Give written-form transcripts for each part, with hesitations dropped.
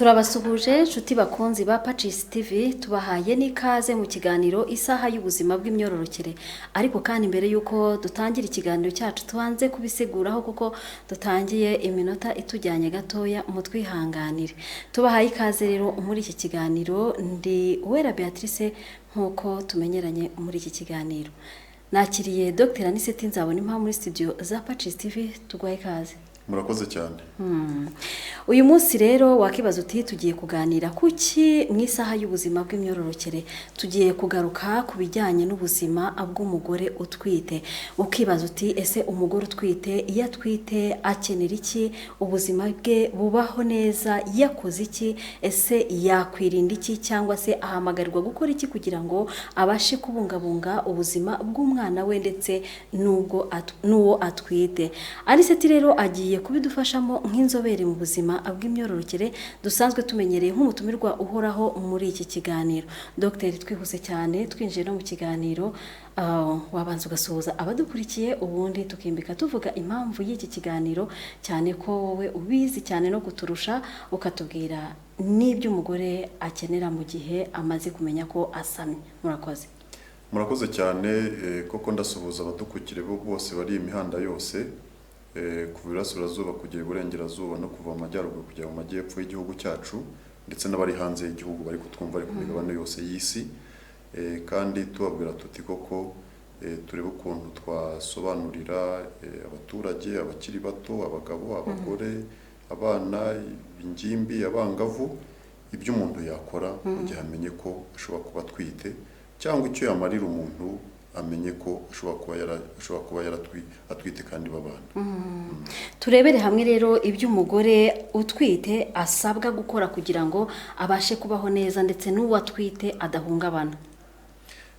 turabasuhuje nshuti bakunzi ba Pacis TV tubahaye n'ikaze mu kiganiro isaha y'ubuzima bw'imyororokere. Ariko kandi mbere yuko dutangira ikiganiro cyacu tubanze kubisiguraho kuko dutangiye iminota itujyanye gatoya mutwihanganire. Tubahaye ikaze rero muri iki kiganiro, ndi Uwera Beatrice nkuko tumenyeranye muri iki kiganiro. Nakiriye Dr. Aniseti Nzabonimpa muri studio za Pacis TV, tugwaye ikaze. Murakoze cyane. Uyu munsi rero wakibaza uti tugiye kuganira kuki mu isaha y'ubuzima bw'imyororokere, tugiye kugaruka ku bijyanye n'ubuzima bw'umugore utwite. Ukibaza uti ese umugore utwite iyo atwite akenera iki, ubuzima bwe bubaho neza yakoze iki, ese yakwirinda iki cyangwa se ahamagarirwa gukora iki kugira ngo abashe kubungabunga ubuzima bw'umwana we ndetse n'uwo atwite. Aniseti rero agiye kubidufashamo nk'inzobere mu buzima bw'imyororokere dusanzwe tumenyereye nk'umutumirwa uhoraho muri iki kiganiro. Dr. twihuse cyane twinjiye no mu kiganiro, wabanza ugasuhuza abadukurikiye ubundi tukimbika tuvuga impamvu y'iki kiganiro, cyane ko wowe ubizi cyane no kuturusha, ukatubwira n'ibyo umugore akenera mu gihe amaze kumenya ko asamye. Murakoze cyane. Koko ndasuhuza abadukurikiye bose bari imihanda yose, kuva iburasirazuba kugera iburengerazuba no kuva mu majyaruguru kugera mu majyepfo y'igihugu cyacu, ndetse n'abari hanze y'igihugu bari kutwumva ari ku migabane yose y'isi. Kandi tubabwira tuti koko turebe ukuntu twasobanurira abaturage, abakiri bato, abagabo, abagore, abana, ingimbi, abangavu, ibyo umuntu yakora mu gihe amenye ko ashobora kuba atwite, cyangwa icyo yamarira umuntu amenye ko ashobora kuba atwite kandi babana. Turebere hamwe rero ibyo umugore utwite asabwa gukora kugira ngo abashe kubaho neza ndetse n'uwo atwite adahungabana.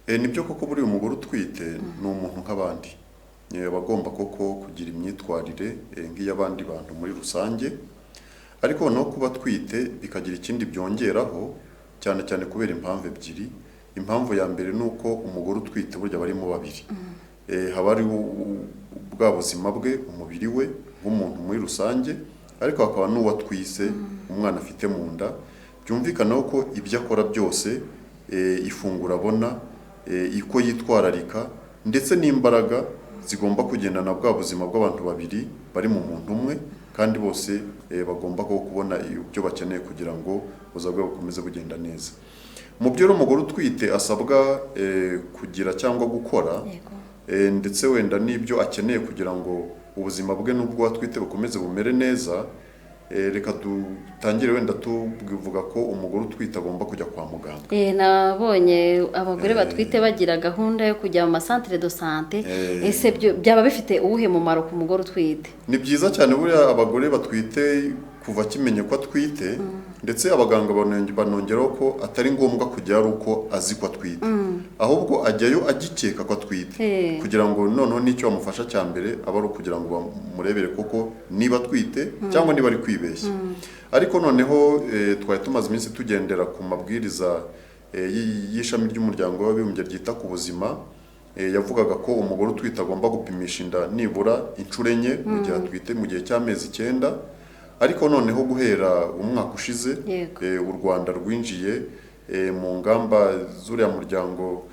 Nibyo koko buri umugore utwite ni umuntu nk'abandi, aba agomba koko kugira imyitwarire nk'iy'abandi bantu muri rusange, ariko noneho kuba atwite bikagira ikindi byongeraho, cyane cyane kubera impamvu ebyiri. Impamvu ya mbere ni uko umugore utwite burya barimo babiri, haba ari bwa buzima bwe, umubiri we nk'umuntu muri rusange, ariko hakaba n'uwo atwise, umwana afite mu nda. Byumvikanaho ko ibyo akora byose, ifunguro abona, uko yitwararika, ndetse n'imbaraga zigomba kugendana bwa buzima bw'abantu babiri bari mu muntu umwe, kandi bose bagomba kubona ibyo bakeneye kugira ngo ubuzima bwabo bukomeze bugenda neza. Mu byo umugore utwite asabwa kugira cyangwa gukora, ndetse wenda n'ibyo akeneye kugira ngo ubuzima bwe n'ubwo atwite bukomeze bumere neza, reka dutangire wenda tuvuga ko umugore utwite agomba kujya kwa muganga. Nabonye abagore batwite bagira gahunda yo kujya mu masantere de sante. Ese byaba bifite uwuhe mumaro ku mugore utwite? Ni byiza cyane buriya abagore batwite kuva kimenye ko atwite, ndetse abaganga banongeraho ko atari ngombwa kujya ari uko azi ko atwite, ahubwo ajyayo agikeka ko atwite, kugira ngo noneho n'icyo bamufasha cya mbere aba ari ukugira ngo bamurebere koko niba atwite cyangwa niba ari kwibeshya. Ariko noneho twari tumaze iminsi tugendera ku mabwiriza y'ishami ry'umuryango w'abibumbye ryita ku buzima, yavugaga ko umugore utwite agomba gupimisha inda nibura inshuro 4 mu gihe atwite mu gihe cy'amezi 9. Ariko noneho guhera umwaka ushize, u Rwanda rwinjiye mu ngamba z'uriya muryango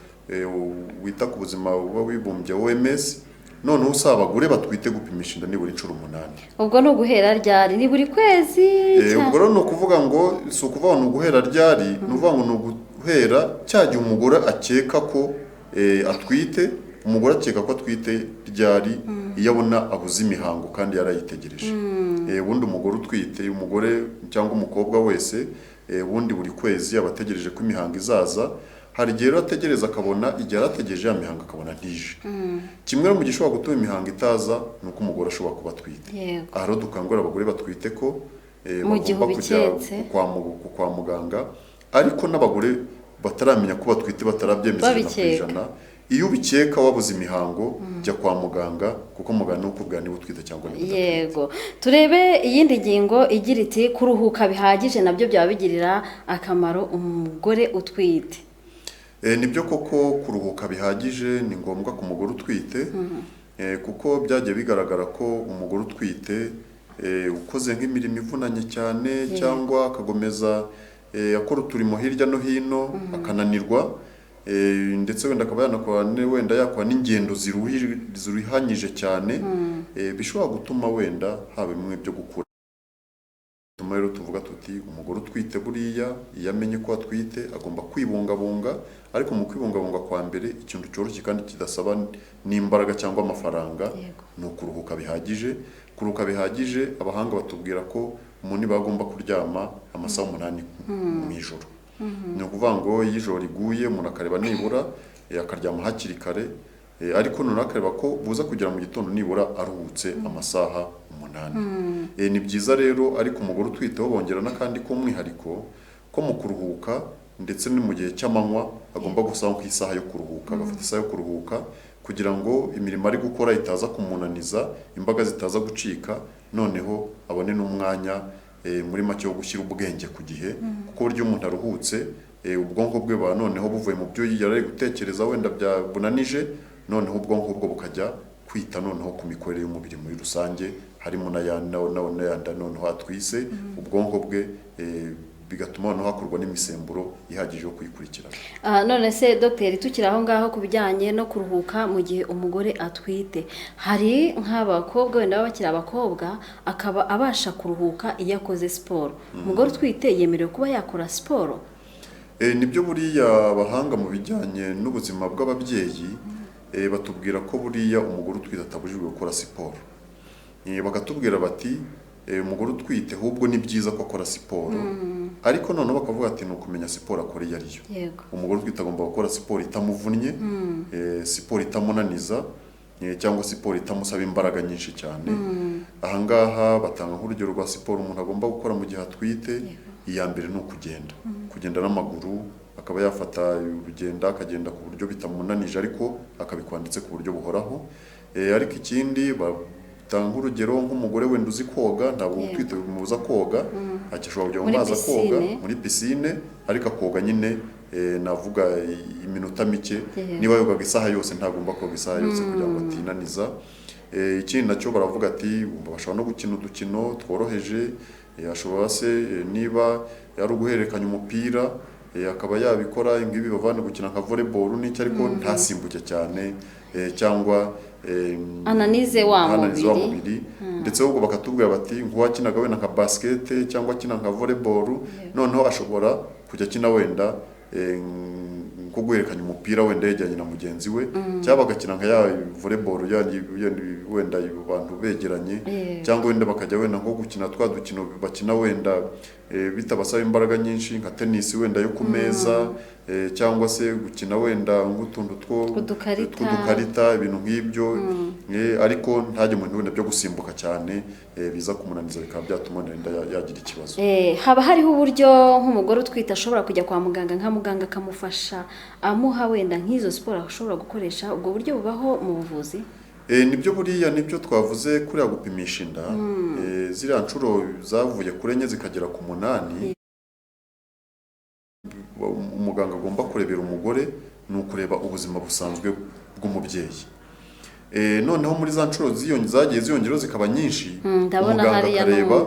wita ku buzima w'abibumbye OMS, noneho usaba abagore batwite gupimisha inda nibura inshuro 8. Ubwo no guhera ryari? Ni buri kwezi? Ubwo no kuvuga ngo si ukuvuga ngo guhera ryari, nuvuga ngo no guhera cyagiye umugore akeka ko atwite. Umugore akeka ko atwite ryari iyo abona abuze imihango kandi yarayitegereje. Ubundi umugore utwite, umugore cyangwa umukobwa wese, ubundi buri kwezi abategereje ko imihango izaza. Hari igihe rero ategereza akabona, igihe arategereje ya mihango akabona ntije. Kimwe mu gishobora gutuma imihango itaza ni uko umugore ashobora kuba atwite. Aha rero dukangurira abagore batwite ko bagomba kujya kwa muganga, ariko n'abagore bataramenya ko batwite batarabyemeza 100%. Iyo ubikeka wabuze imihango, jya kwa muganga, kuko muganga ni ukubwira niba utwite cyangwa niba udatwite. Yego, turebe iyindi ngingo igira iti kuruhuka bihagije nabyo byaba bigirira akamaro umugore utwite. Nibyo koko kuruhuka bihagije ni ngombwa ku mugore utwite, kuko byagiye bigaragara ko umugore utwite ukoze nk'imirimo ivunanye cyane cyangwa akagomeza akora uturimo hirya no hino akananirwa, ndetse wenda akaba yakora n'ingendo ziruhanyije cyane, bishobora gutuma wenda haba bimwe byo gukura. Tuma rero tuvuga tuti umugore utwite buriya iyo amenye ko atwite agomba kwibungabunga, ariko mu kwibungabunga kwa mbere ikintu cyoroshye kandi kidasaba n'imbaraga cyangwa amafaranga ni ukuruhuka bihagije. Kuruhuka bihagije, abahanga batubwira ko umuntu bagomba kuryama amasaha 8 mu ijoro. Ni ukuvuga ngo iyo ijoro riguye umuntu akareba nibura akaryama hakiri kare, ariko none akareba ko buza kugera mu gitondo nibura aruhutse amasaha 8. Ni byiza rero, ariko umugore utwiteho bongera n'akandi k'umwihariko ko mu kuruhuka ndetse no mu gihe cy'amanywa agomba gusaba nk'isaha yo kuruhuka, agafata isaha yo kuruhuka kugira ngo imirimo ari gukora itaza kumunaniza, imbaga zitaza gucika, noneho abone n'umwanya muri make wo gushyira ubwenge ku gihe, kuko buryo umuntu aruhutse ubwonko bwe ba noneho buvuye mu byo yari gutekereza wenda bunanije, noneho ubwonko bwo bukajya kwita noneho ku mikorere y'umubiri muri rusange, harimo n'ayandi noneho atwise ubwonko bwe, bigatuma noneho hakorwa n'imisemburo ihagije yo kuyikurikirana. None se dogiteri, tukiri aho ngaho ku bijyanye no kuruhuka mu gihe umugore atwite, hari nk'abakobwa wenda baba bakiri abakobwa akaba abasha kuruhuka iyo akoze siporo. Umugore utwite yemerewe kuba yakora siporo? Nibyo, buriya abahanga mu bijyanye n'ubuzima bw'ababyeyi batubwira ko buriya umugore utwite atabujijwe gukora siporo. Bakatubwira bati umugore utwite ahubwo ni byiza ko akora siporo, ariko noneho bakavuga ati ni ukumenya siporo akora iyo ariyo. Umugore utwite agomba gukora siporo itamuvunnye, siporo itamunaniza, cyangwa siporo itamusaba imbaraga nyinshi cyane. Ahangaha batanga nk'urugero rwa siporo umuntu agomba gukora mu gihe atwite. Iya mbere ni kugenda n'amaguru, akaba yafata urugendo akagenda ku buryo bitamunanije, ariko akabikwanditse ku buryo buhoraho. Ariko ikindi batanga nk'urugero nk'umugore wenda uzi koga, ntabwo utwite bimubuza koga, ashobora kujya mu mazi akoga muri pisine, ariko akoga nyine navuga iminota mike. Niba yogaga isaha yose ntagomba koga isaha yose kugira ngo atinaniza. Ikindi nacyo baravuga ati bashobora no gukina udukino tworoheje, ashobora se niba yari uguhererekanya umupira akaba yabikora, ingibi bavana gukina nka volleyball n'icyo, ariko ntasimbuke cyane cyangwa ananize wa mubiri. Ndetse ahubwo bakatubwira bati nk'uwakinaga wenda nka basket cyangwa akina nka volleyball, noneho ashobora kujya akina wenda nko guhererekanya umupira wenda yejyanye na mugenzi we, cyangwa bagakina nka ya volleyball wenda abantu begeranye, cyangwa wenda bakajya wenda nko gukina twa dukino bakina wenda bitabasaba imbaraga nyinshi nka tennis wenda yo ku meza, cyangwa se gukina wenda nk'utuntu tw'udukarita, ibintu nk'ibyo, ariko ntajye mu bintu wenda byo gusimbuka cyane biza kumunaniza bikaba byatuma wenda yagira ikibazo. Haba hariho uburyo nk'umugore utwite ashobora kujya kwa muganga, nka muganga akamufasha amuha wenda nk'izo siporo ashobora gukoresha, ubwo buryo bubaho mu buvuzi? Nibyo, buriya nibyo twavuze kuriya gupimisha inda, ziriya nshuro zavuye kuri 4 zikagera ku 8, umuganga agomba kurebera umugore ni ukureba ubuzima busanzwe bw'umubyeyi. Noneho muri za nshuro zagiye ziyongeraho zikaba nyinshi, umuganga akareba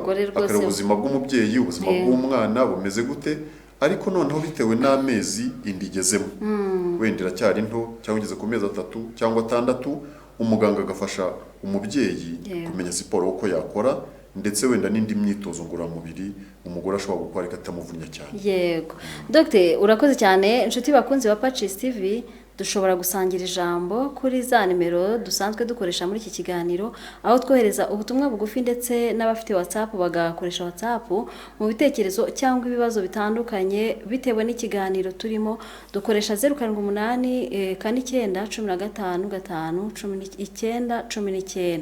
ubuzima bw'umubyeyi, ubuzima bw'umwana bumeze gute, ariko noneho bitewe n'amezi inda igezemo, wenda iracyari nto cyangwa igeze ku mezi 3 cyangwa 6, umuganga agafasha umubyeyi kumenya siporo uko yakora, ndetse wenda n'indi myitozo ngororamubiri umugore ashobora gukora ikatamuvunya cyane. Yego Dr. urakoze cyane. Inshuti bakunzi ba Pacis TV, dushobora gusangira ijambo kuri za nimero dusanzwe dukoresha muri iki kiganiro, aho twohereza ubutumwa bugufi ndetse n'abafite WhatsApp bagakoresha WhatsApp mu bitekerezo cyangwa ibibazo bitandukanye bitewe n'ikiganiro turimo. Dukoresha 078 49 15 5 19.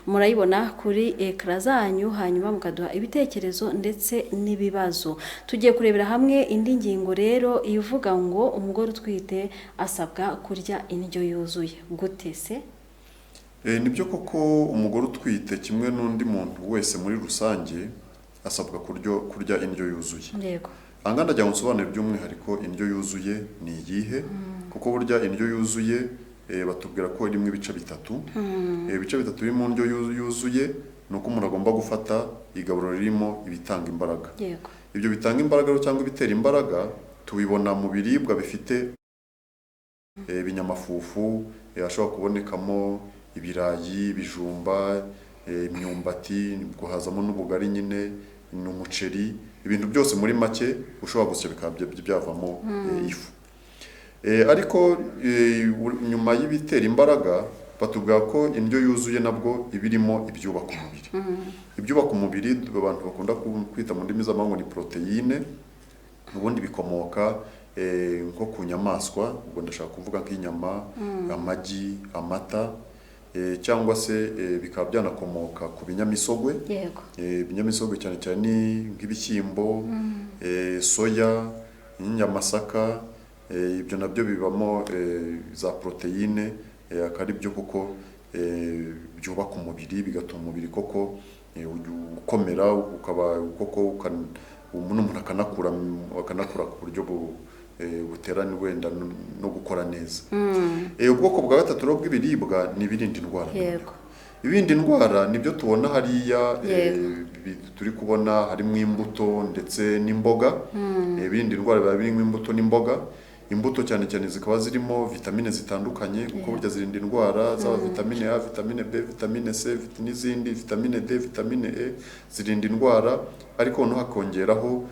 Murayibona kuri ekra zanyu, hanyuma mukaduha ibitekerezo ndetse n'ibibazo. Tugiye kurebera hamwe indi ngingo rero ivuga ngo umugore utwite asabwa kurya indyo yuzuye gute se? Nibyo koko, umugore utwite kimwe n'undi muntu wese muri rusange asabwa kurya indyo yuzuye. Yego. Angana jya unsobanurira by'umwihariko indyo yuzuye ni iyihe, kuko burya indyo yuzuye batubwira ko irimo ibice bitatu. Ibice bitatu biri mu ndyo yuzuye ni uko umuntu agomba gufata igaburo ririmo ibitanga imbaraga. yego Ibyo bitanga imbaraga cyangwa ibitera imbaraga tubibona mu biribwa bifite ibinyamafufu, ashobora kubonekamo ibirayi, ibijumba, imyumbati, guhazamo n'ubugari nyine, n'umuceri, ibintu byose muri make ushobora gusya bikaba byavamo ifu. Ariko nyuma y'ibitera imbaraga batubwira ko indyo yuzuye nabwo ibirimo ibyubaka umubiri. Ibyubaka umubiri abantu bakunda kwita mu ndimi z'amahanga ni proteine, ubundi bikomoka nko ku nyamaswa, ubwo ndashaka kuvuga nk'inyama, amagi, amata, cyangwa se bikaba byanakomoka ku binyamisogwe. yego Ibinyamisogwe cyane cyane nk'ibishyimbo, soya, inyamasaka, ibyo nabyo bibamo za proteine, akari byo kuko byubaka umubiri, bigatuma umubiri koko ukomera, ukaba koko umuntu akanakura ku buryo buterana wenda no gukora neza. Ubwoko bwa gatatu rero bw'ibiribwa ni ibirinda indwara. yego Ibindi ndwara nibyo tubona hariya, turi kubona harimo imbuto ndetse n'imboga. Ibindi ndwara biba birimo imbuto n'imboga. Imbuto cyane cyane zikaba zirimo vitamine zitandukanye, kuko burya zirinda indwara, zaba vitamine A, vitamine B, vitamine C, n'izindi, vitamine D, vitamine E, zirinda indwara. Ariko no hakongeraho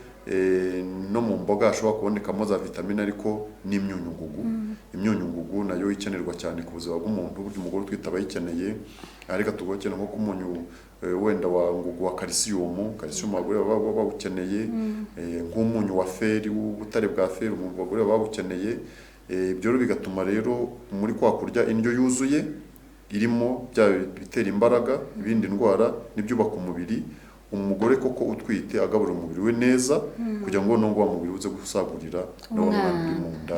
no mu mboga hashobora kubonekamo za vitamine ariko n'imyunyungugu. Imyunyungugu nayo ikenerwa cyane ku buzima bw'umuntu, burya umugore utwite aba ayikeneye. Ariko tugokena nko kumunyu wenda wa calcium abagore baba bawukeneye, nk'umunyu wa feri, ubutare bwa feri abagore baba bawukeneye. Ibyo rero bigatuma rero muri kwa kurya indyo yuzuye irimo bya bitera imbaraga, ibindi ndwara n'ibyubaka umubiri, umugore koko utwite agaburira umubiri we neza, kugira ngo nubwo wa mubiri uze gusagurira n'umwana uri mu nda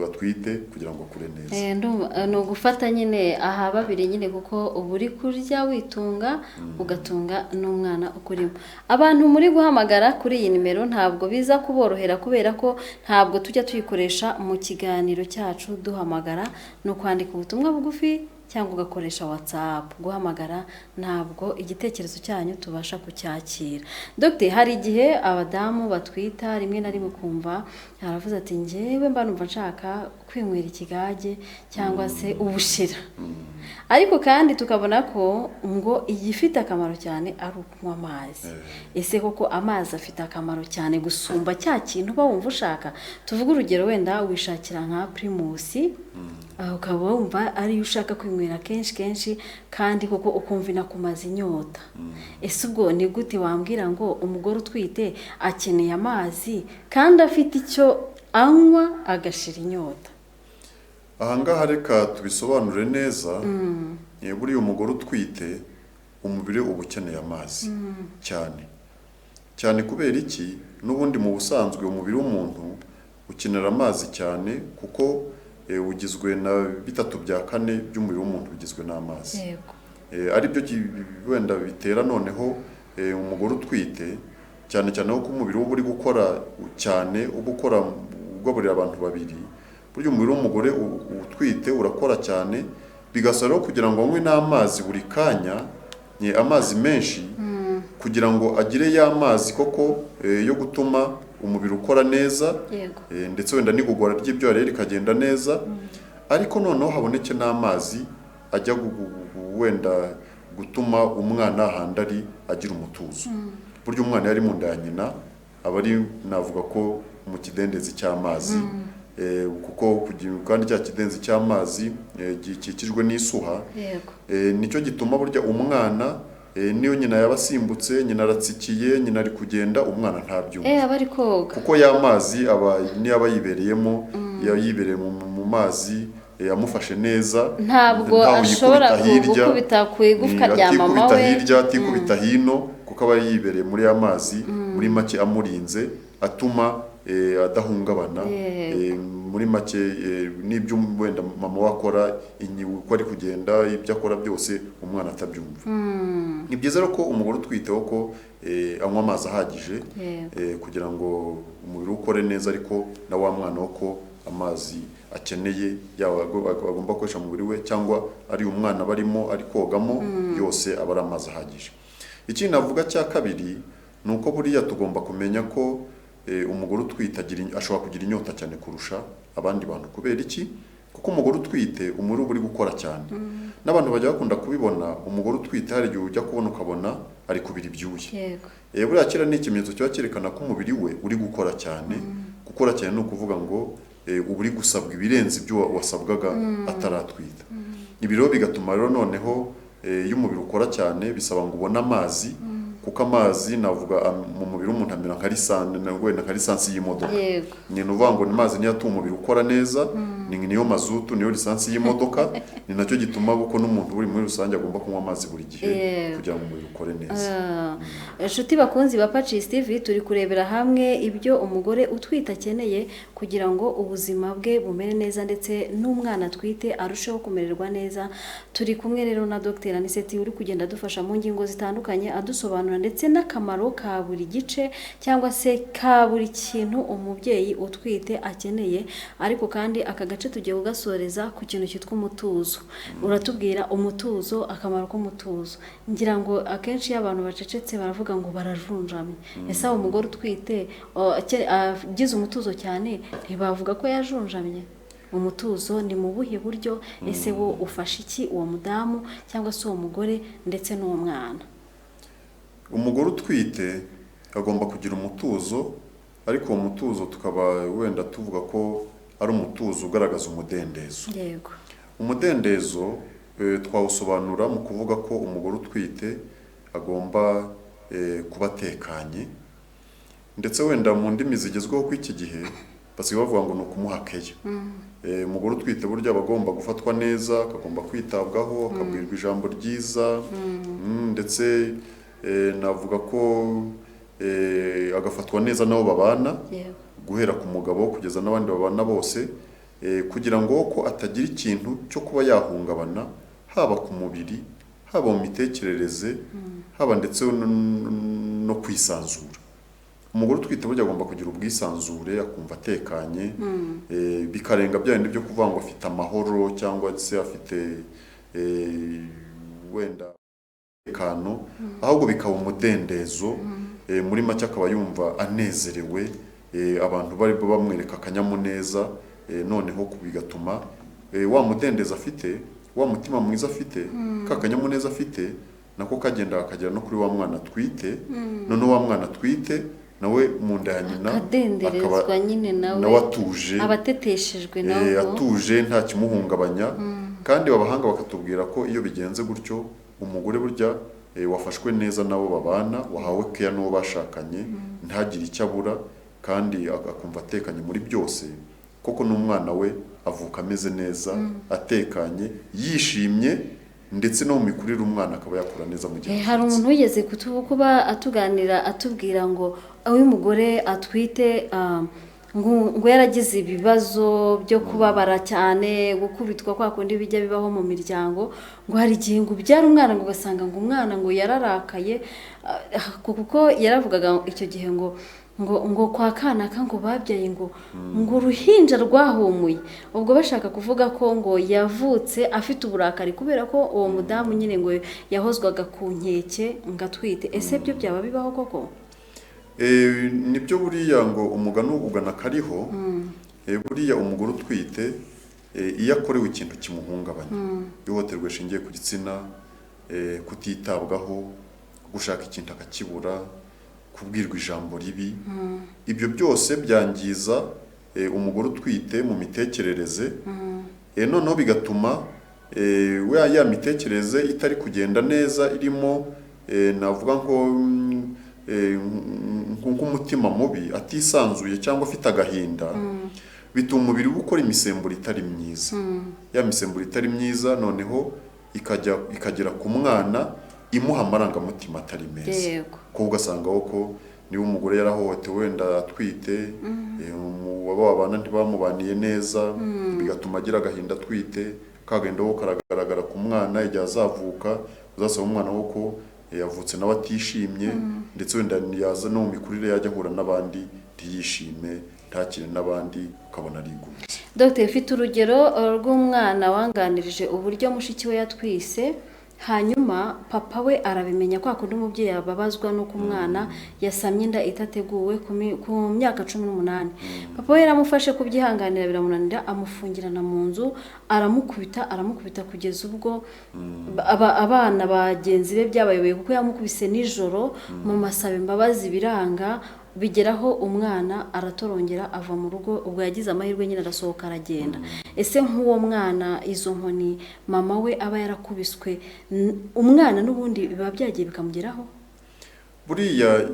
atwite kugira ngo akure neza. ni ugufata nyine aha babiri nyine, kuko uba uri kurya witunga ugatunga n'umwana ukurimo. Abantu muri guhamagara kuri iyi nimero ntabwo biza kuborohera, kubera ko ntabwo tujya tuyikoresha mu kiganiro cyacu duhamagara, ni ukwandika ubutumwa bugufi cyangwa ugakoresha WhatsApp. Guhamagara ntabwo igitekerezo cyanyu tubasha kucyakira. Dr. hari igihe abadamu batwita rimwe na rimwe kumva aravuze ati njyewe mba numva nshaka kwinywera ikigage cyangwa se ubushira, ariko kandi tukabona ko ngo igifite akamaro cyane ari ukunywa amazi. Ese koko amazi afite akamaro cyane gusumba cya kintu uba wumva ushaka? Tuvuge urugero, wenda wishakira nka Primus, ukaba wumva ariyo ushaka kwinywera kenshi kandi koko ukumva inakumaza inyota. Ese ubwo ni gute wambwira ngo umugore utwite akeneye amazi kandi afite icyo anywa agashira inyota? Ahangaha reka tubisobanure neza. Buriya umugore utwite umubiri uba ukeneye amazi cyane. Kubera iki? N'ubundi mu busanzwe umubiri w'umuntu ukenera amazi cyane, kuko ugizwe na 3/4 by'umubiri w'umuntu bigizwe n'amazi. Ari byo wenda bitera noneho umugore utwite cyane ko umubiri uba uri gukora cyane, ugaburira abantu babiri. Burya umubiri w'umugore utwite urakora cyane, bigasaba kugira ngo anywe n'amazi buri kanya, amazi menshi, kugira ngo agire ya mazi koko yo gutuma umubiri ukora neza, ndetse wenda n'igogora ry'ibyo rero rikagenda neza. Ariko noneho haboneke n'amazi ajya wenda gutuma umwana ahandi ari agira umutuzo. Burya umwana yari mu nda ya nyina aba ari, navuga ko mu kidendezi cy'amazi, kuko kandi cya kidendezi cy'amazi gikikijwe n'isuha. Nicyo gituma burya umwana niyo nyina yabasimbutse, nyina aratsikiye, nyina ari kugenda, umwana ntabyumva, aba ari koga, kuko ya mazi niyo aba yibereyemo, yibereye mu mazi, yamufashe neza, ntabwo ashobora gukubita ku igufwa rya mama we, atikubita hino, kuko aba yibereye muri ya mazi, muri make amurinze, atuma adahungabana. Muri make n'ibyo wenda mama we akora, uko ari kugenda, ibyo akora byose umwana atabyumva. Ni byiza rero ko umugore utwiteho ko anywa amazi ahagije, kugira ngo umubiri ukore neza, ariko na wa mwana wo ko amazi akeneye, yaba agomba gukoresha mu mubiri we cyangwa ari umwana barimo ari kogamo, yose aba ari amazi ahagije. Ikindi navuga cya kabiri ni uko buriya tugomba kumenya ko umugore utwite ashobora kugira inyota cyane kurusha abandi bantu. Kubera iki? Kuko umugore utwite umubiri uba uri gukora cyane. N'abantu bajya bakunda kubibona, umugore utwite hari igihe ujya kubona ukabona ari kubira ibyuya. Buriya kera ni ikimenyetso kiba cyerekana ko umubiri we uri gukora cyane. Gukora cyane ni ukuvuga ngo uba uri gusabwa ibirenze ibyo wasabwaga ataratwita. Ibi rero bigatuma rero noneho iyo umubiri ukora cyane bisaba ngo ubone amazi, kuko amazi navuga mu mubiri w'umuntu amera nka lisansi y'imodoka. Ni ukuvuga ngo amazi niyo atuma umubiri ukora neza, niyo mazutu, niyo lisansi y'imodoka. Ni nacyo gituma kuko n'umuntu uri muri rusange agomba kunywa amazi buri gihe kugira ngo umubiri ukore neza. Inshuti bakunzi ba Pacis TV, turi kurebera hamwe ibyo umugore utwite akeneye kugira ngo ubuzima bwe bumere neza ndetse n'umwana atwite arusheho kumererwa neza. Turi kumwe rero na Dr. Anicet uri kugenda adufasha mu ngingo zitandukanye, adusobanura ndetse n'akamaro ka buri gice cyangwa se ka buri kintu umubyeyi utwite akeneye. Ariko kandi aka gace tugiye kugasoreza ku kintu cyitwa umutuzo. Uratubwira umutuzo, akamaro k'umutuzo. Ngira ngo akenshi iyo abantu bacecetse baravuga ngo barajunjamye. Ese umugore utwite agize umutuzo cyane ntibavuga ko yajunjamye? Umutuzo ni mu buhe buryo? Ese wo ufasha iki uwo mudamu cyangwa se uwo mugore ndetse n'uwo mwana? Umugore utwite agomba kugira umutuzo, ariko uwo mutuzo tukaba wenda tuvuga ko ari umutuzo ugaragaza umudendezo. Umudendezo twawusobanura mu kuvuga ko umugore utwite agomba kuba atekanye, ndetse wenda mu ndimi zigezweho ku iki gihe basigaye bavuga ngo ni ukumuha keya. Umugore utwite burya aba agomba gufatwa neza, akagomba kwitabwaho, akabwirwa ijambo ryiza, ndetse navuga ko agafatwa neza n'abo babana, guhera ku mugabo kugeza n'abandi babana bose, kugira ngo ko atagira ikintu cyo kuba yahungabana, haba ku mubiri, haba mu mitekerereze, haba ndetse no kwisanzura. Umugore utwite burya agomba kugira ubwisanzure, akumva atekanye, bikarenga bya bindi byo kuvuga ngo afite amahoro cyangwa se afite wenda umutekano, ahubwo bikaba umudendezo. Muri make akaba yumva anezerewe, abantu bari bamwereka akanyamuneza, noneho bigatuma wa mudendezo afite, wa mutima mwiza afite, ka kanyamuneza afite nako kagenda akagera no kuri wa mwana atwite. Noneho wa mwana atwite nawe mu nda ya nyina akadenderezwa nyine nawe atuje, abateteshejwe nawe atuje nta kimuhungabanya. Kandi abahanga bakatubwira ko iyo bigenze gutyo umugore burya wafashwe neza nabo babana, wahawe keya n'uwo bashakanye, ntagire icyo abura kandi akumva atekanye muri byose, koko n'umwana we avuka ameze neza, atekanye, yishimye, ndetse no mu mikurire umwana akaba yakura neza mu gihe. Hari umuntu wigeze kuba atuganira atubwira ngo uyu mugore atwite ngo yaragize ibibazo byo kubabara cyane, gukubitwa kwa kundi bijya bibaho mu miryango, ngo hari igihe ngo ubyara umwana ngo ugasanga ngo umwana ngo yararakaye, kuko yaravugaga icyo gihe ngo kwa kanaka ngo babyaye ngo uruhinja rwahumuye. Ubwo bashaka kuvuga ko ngo yavutse afite uburakari kubera ko uwo mudamu nyine ngo yahozwaga ku nkeke ngo atwite. Ese byo byaba bibaho koko? Nibyo buriya ngo umugani ugana kariho. Buriya umugore utwite iyo akorewe ikintu kimuhungabanya, ihohoterwa rishingiye ku gitsina, kutitabwaho, gushaka ikintu akakibura, kubwirwa ijambo ribi, ibyo byose byangiza umugore utwite mu mitekerereze. Noneho bigatuma ya mitekerereze itari kugenda neza, irimo navuga nk'umutima mubi, atisanzuye cyangwa afite agahinda, bituma umubiri ukora imisemburo itari myiza. Ya misemburo itari myiza noneho ikagera ku mwana imuha amarangamutima atari meza. Ko ugasanga ko niba umugore yarahohotewe wenda atwite, abana ntibamubaniye neza, bigatuma agira agahinda atwite, kagenda ko karagaragara ku mwana igihe azavuka. Uzasaba umwana ko yavutse nawe atishimye, ndetse wenda yaza no mu mikurire yajya ahura n'abandi ntiyishime, ntakire n'abandi ukabona arigumitse. Dr. ufite urugero rw'umwana wanganirije uburyo mushiki we yatwise, hanyuma papa we arabimenya kwa kundi umubyeyi ababazwa n'uko umwana yasamye inda itateguwe ku myaka 18. Papa we yaramufashe kubyihanganira biramunanira, amufungirana mu nzu, aramukubita kugeza ubwo abana bagenzi be byabayoboye kuko yamukubise nijoro mu masabe imbabazi biranga, bigeraho umwana aratorongera ava mu rugo, ubwo yagize amahirwe nyine arasohoka aragenda. Ese nk'uwo mwana izo nkoni mama we aba yarakubiswe, umwana n'ubundi biba byagiye bikamugeraho? Buriya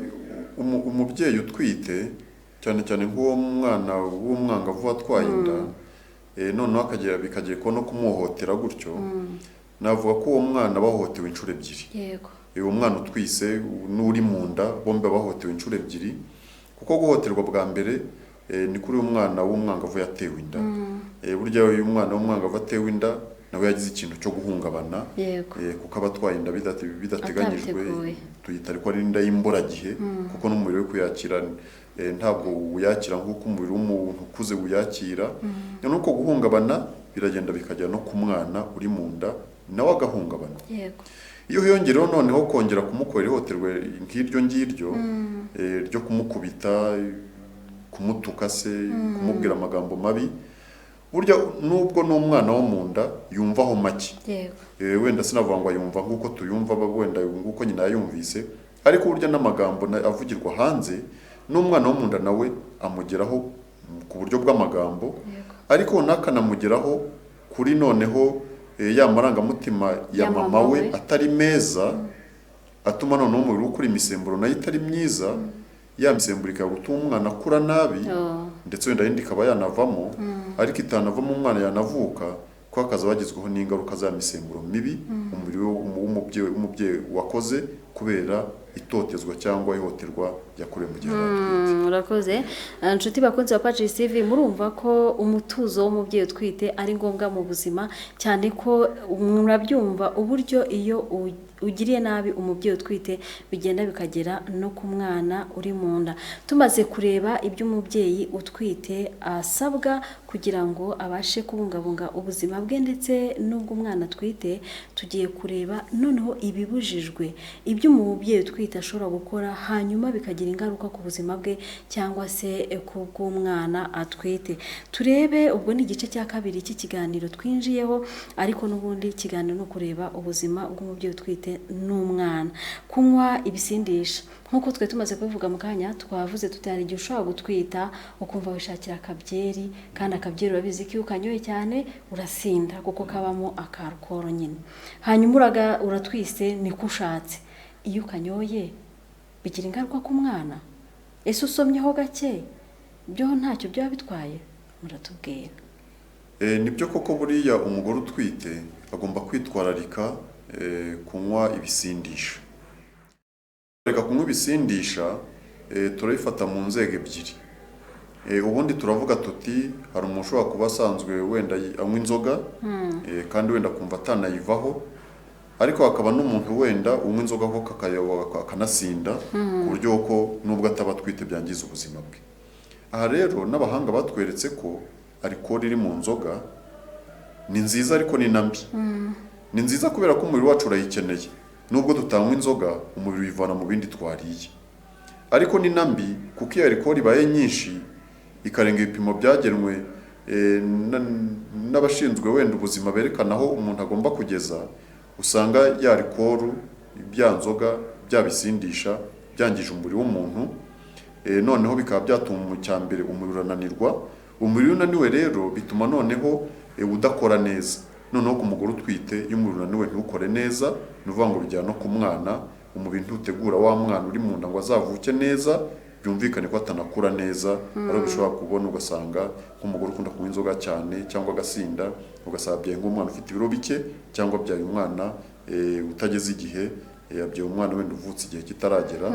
umubyeyi utwite cyane cyane nk'uwo mwana w'umwangavu watwaye inda, noneho bikagiye ko no kumuhohotera gutyo, navuga ko uwo mwana bahohotewe inshuro ebyiri. Yego. Uwo mwana utwise n'uri mu nda bombe bahohotewe inshuro ebyiri, kuko guhohoterwa bwa mbere ni kuri uyu mwana w'umwangavu yatewe inda. Burya uyu mwana w'umwangavu atewe inda nawe yagize ikintu cyo guhungabana, kuko abatwaye inda bidateganyijwe tuyita ariko ari inda y'imburagihe, kuko n'umubiri we kuyakira ntabwo uyakira nk'uko umubiri w'umuntu ukuze uyakira. Nuko guhungabana biragenda bikajya no ku mwana uri mu nda nawe agahungabana. Iyo hiyongereho noneho kongera kumukorera ihohoterwa nk'iryo ngiryo, ryo kumukubita, kumutuka se, kumubwira amagambo mabi, burya nubwo n'umwana wo mu nda yumvaho make, wenda sinavuga ngo yumva nk'uko tuyumva, wenda nk'uko nyina yumvise, ariko burya n'amagambo avugirwa hanze n'umwana wo mu nda nawe amugeraho ku buryo bw'amagambo, ariko nakanamugeraho kuri noneho ya marangamutima ya mama we atari meza, atuma noneho umubiri ukura imisemburo nayo itari myiza, ya misemburo ikagutuma umwana akura nabi, ndetse wenda yindi ikaba yanavamo, ariko itanavamo umwana yanavuka, ko akaza bagizweho n'ingaruka za misemburo mibi umubiri w'umubyeyi wakoze kubera itotezwa cyangwa ihohoterwa yakorewe mu gihe atwite. Urakoze. Inshuti bakunzi ba Pacis TV, murumva ko umutuzo w'umubyeyi utwite ari ngombwa mu buzima, cyane ko murabyumva uburyo iyo ugiriye nabi umubyeyi utwite bigenda bikagera no ku mwana uri mu nda. Tumaze kureba ibyo umubyeyi utwite asabwa kugira ngo abashe kubungabunga ubuzima bwe ndetse n'ubw'umwana atwite, tugiye kureba noneho ibibujijwe, ibyo umubyeyi utwite ashobora gukora hanyuma bikagira ingaruka ku buzima bwe cyangwa se ku bw'umwana atwite. Turebe, ubwo ni igice cya kabiri cy'ikiganiro twinjiyeho, ariko n'ubundi ikiganiro no kureba ubuzima bw'umubyeyi utwite n'umwana. Kunywa ibisindisha, nk'uko twe tumaze kubivuga mu kanya, twavuze tutari igihe ushobora gutwita ukumva wishakira akabyeri, kandi akabyeri urabizi ko iyo ukanyoye cyane urasinda kuko kabamo akarukoro nyine, hanyuma uratwise niko ushatse. Iyo ukanyoye bigira ingaruka ku mwana? Ese usomyeho gake byo ntacyo byaba bitwaye? Muratubwira. Nibyo koko buriya umugore utwite agomba kwitwararika kunywa ibisindisha. Reka kunywa ibisindisha turabifata mu nzego ebyiri. Ubundi turavuga tuti hari umuntu ushobora kuba asanzwe wenda anywa inzoga, kandi wenda kumva atanayivaho, ariko hakaba n'umuntu wenda unywa inzoga ko akanasinda ku buryo ko nubwo ataba atwite byangiza ubuzima bwe. Aha rero n'abahanga batweretse ko alcohol iri mu nzoga ni nziza ariko ni nambi. Ni nziza kubera ko umubiri wacu urayikeneye, nubwo tutanywa inzoga umubiri wivana mu bindi twariye, ariko ni nambi kuko iyo alcohol ibaye nyinshi ikarenga ibipimo byagenwe n'abashinzwe wenda ubuzima berekana aho umuntu agomba kugeza, usanga ya alcohol, bya nzoga, bya bisindisha byangije umubiri w'umuntu, noneho bikaba byatuma mu cyambere umubiri urananirwa. Umubiri unaniwe rero bituma noneho udakora neza. Noneho ku mugore utwite iyo umubiri unaniwe ntukore neza, nuvuga ngo bijyana no ku mwana, umubiri ntutegura wa mwana uri mu nda ngo azavuke neza, byumvikane ko atanakura neza. Ari bishobora kubona ugasanga nk'umugore ukunda kunywa inzoga cyane cyangwa agasinda, ugasanga abyaye nk'umwana ufite ibiro bike, cyangwa abyaye umwana utageze igihe, abyaye umwana wenda uvutse igihe kitaragera.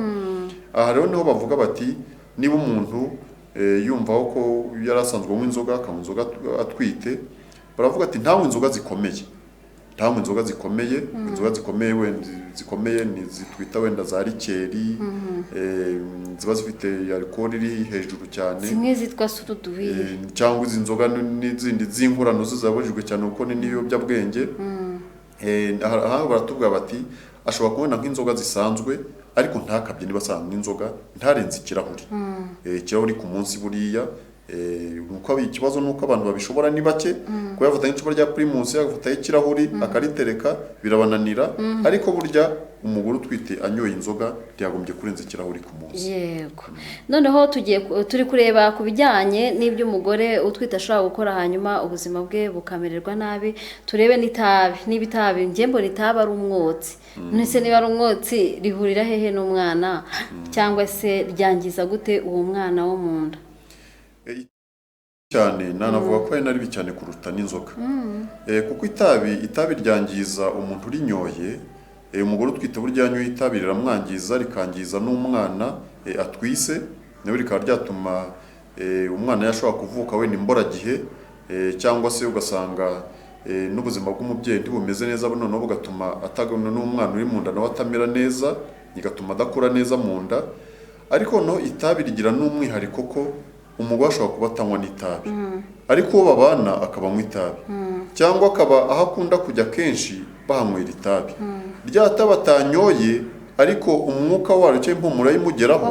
Aha rero niho bavuga bati niba umuntu yumvaho ko yari asanzwe anywa inzoga, akanywa inzoga atwite, baravuga ati ntanywe inzoga zikomeye, ntanywe inzoga zikomeye. Inzoga zikomeye zikomeye ni zitwita wenda za rikeri, ziba zifite alcohol iri hejuru cyane, zimwe zitwa suruduwiri, cyangwa izi nzoga n'izindi z'inkorano zizabujijwe cyane kuko ni n'ibiyobyabwenge. Aha baratubwira bati ashobora kubona nk'inzoga zisanzwe ariko ntakabye niba asanga n'inzoga ntarenze ikirahuri, ikirahuri ku munsi buriya. Nuko ikibazo nuko abantu babishobora ni bake, ko yafata nk'icupa rya Primus agafata ikirahuri akaritereka birabananira, ariko burya umugore utwite anyoye inzoga ryagombye kurenza ikirahuri ku munsi. Yego. Noneho turi kureba ku bijyanye n'ibyo umugore utwite ashobora gukora hanyuma ubuzima bwe bukamererwa nabi. Turebe n'itabi, niba itabi njye mbona itabi ari umwotsi, nese niba ari umwotsi rihurira hehe n'umwana, cyangwa se ryangiza gute uwo mwana wo mu nda cyane. Nanavuga ko ari naribi cyane kuruta n'inzoga, kuko itabi ryangiza umuntu urinyoye. Umugore utwite burya yanyoye itabi riramwangiza, rikangiza n'umwana atwise, nawe rikaba ryatuma umwana yashobora kuvuka wenda imburagihe, cyangwa se ugasanga n'ubuzima bw'umubyeyi ntibumeze neza, noneho bugatuma atagana n'umwana uri mu nda nawe atamera neza, bigatuma adakura neza mu nda. Ariko no itabi rigira n'umwihariko ko umugore ashobora kuba atanywa n'itabi, ariko uwo babana akaba anywa itabi, cyangwa akaba aho akunda kujya kenshi bahanywera itabi. Rya tabi atanyoye ariko umwuka waryo cyangwa impumuro y'imugeraho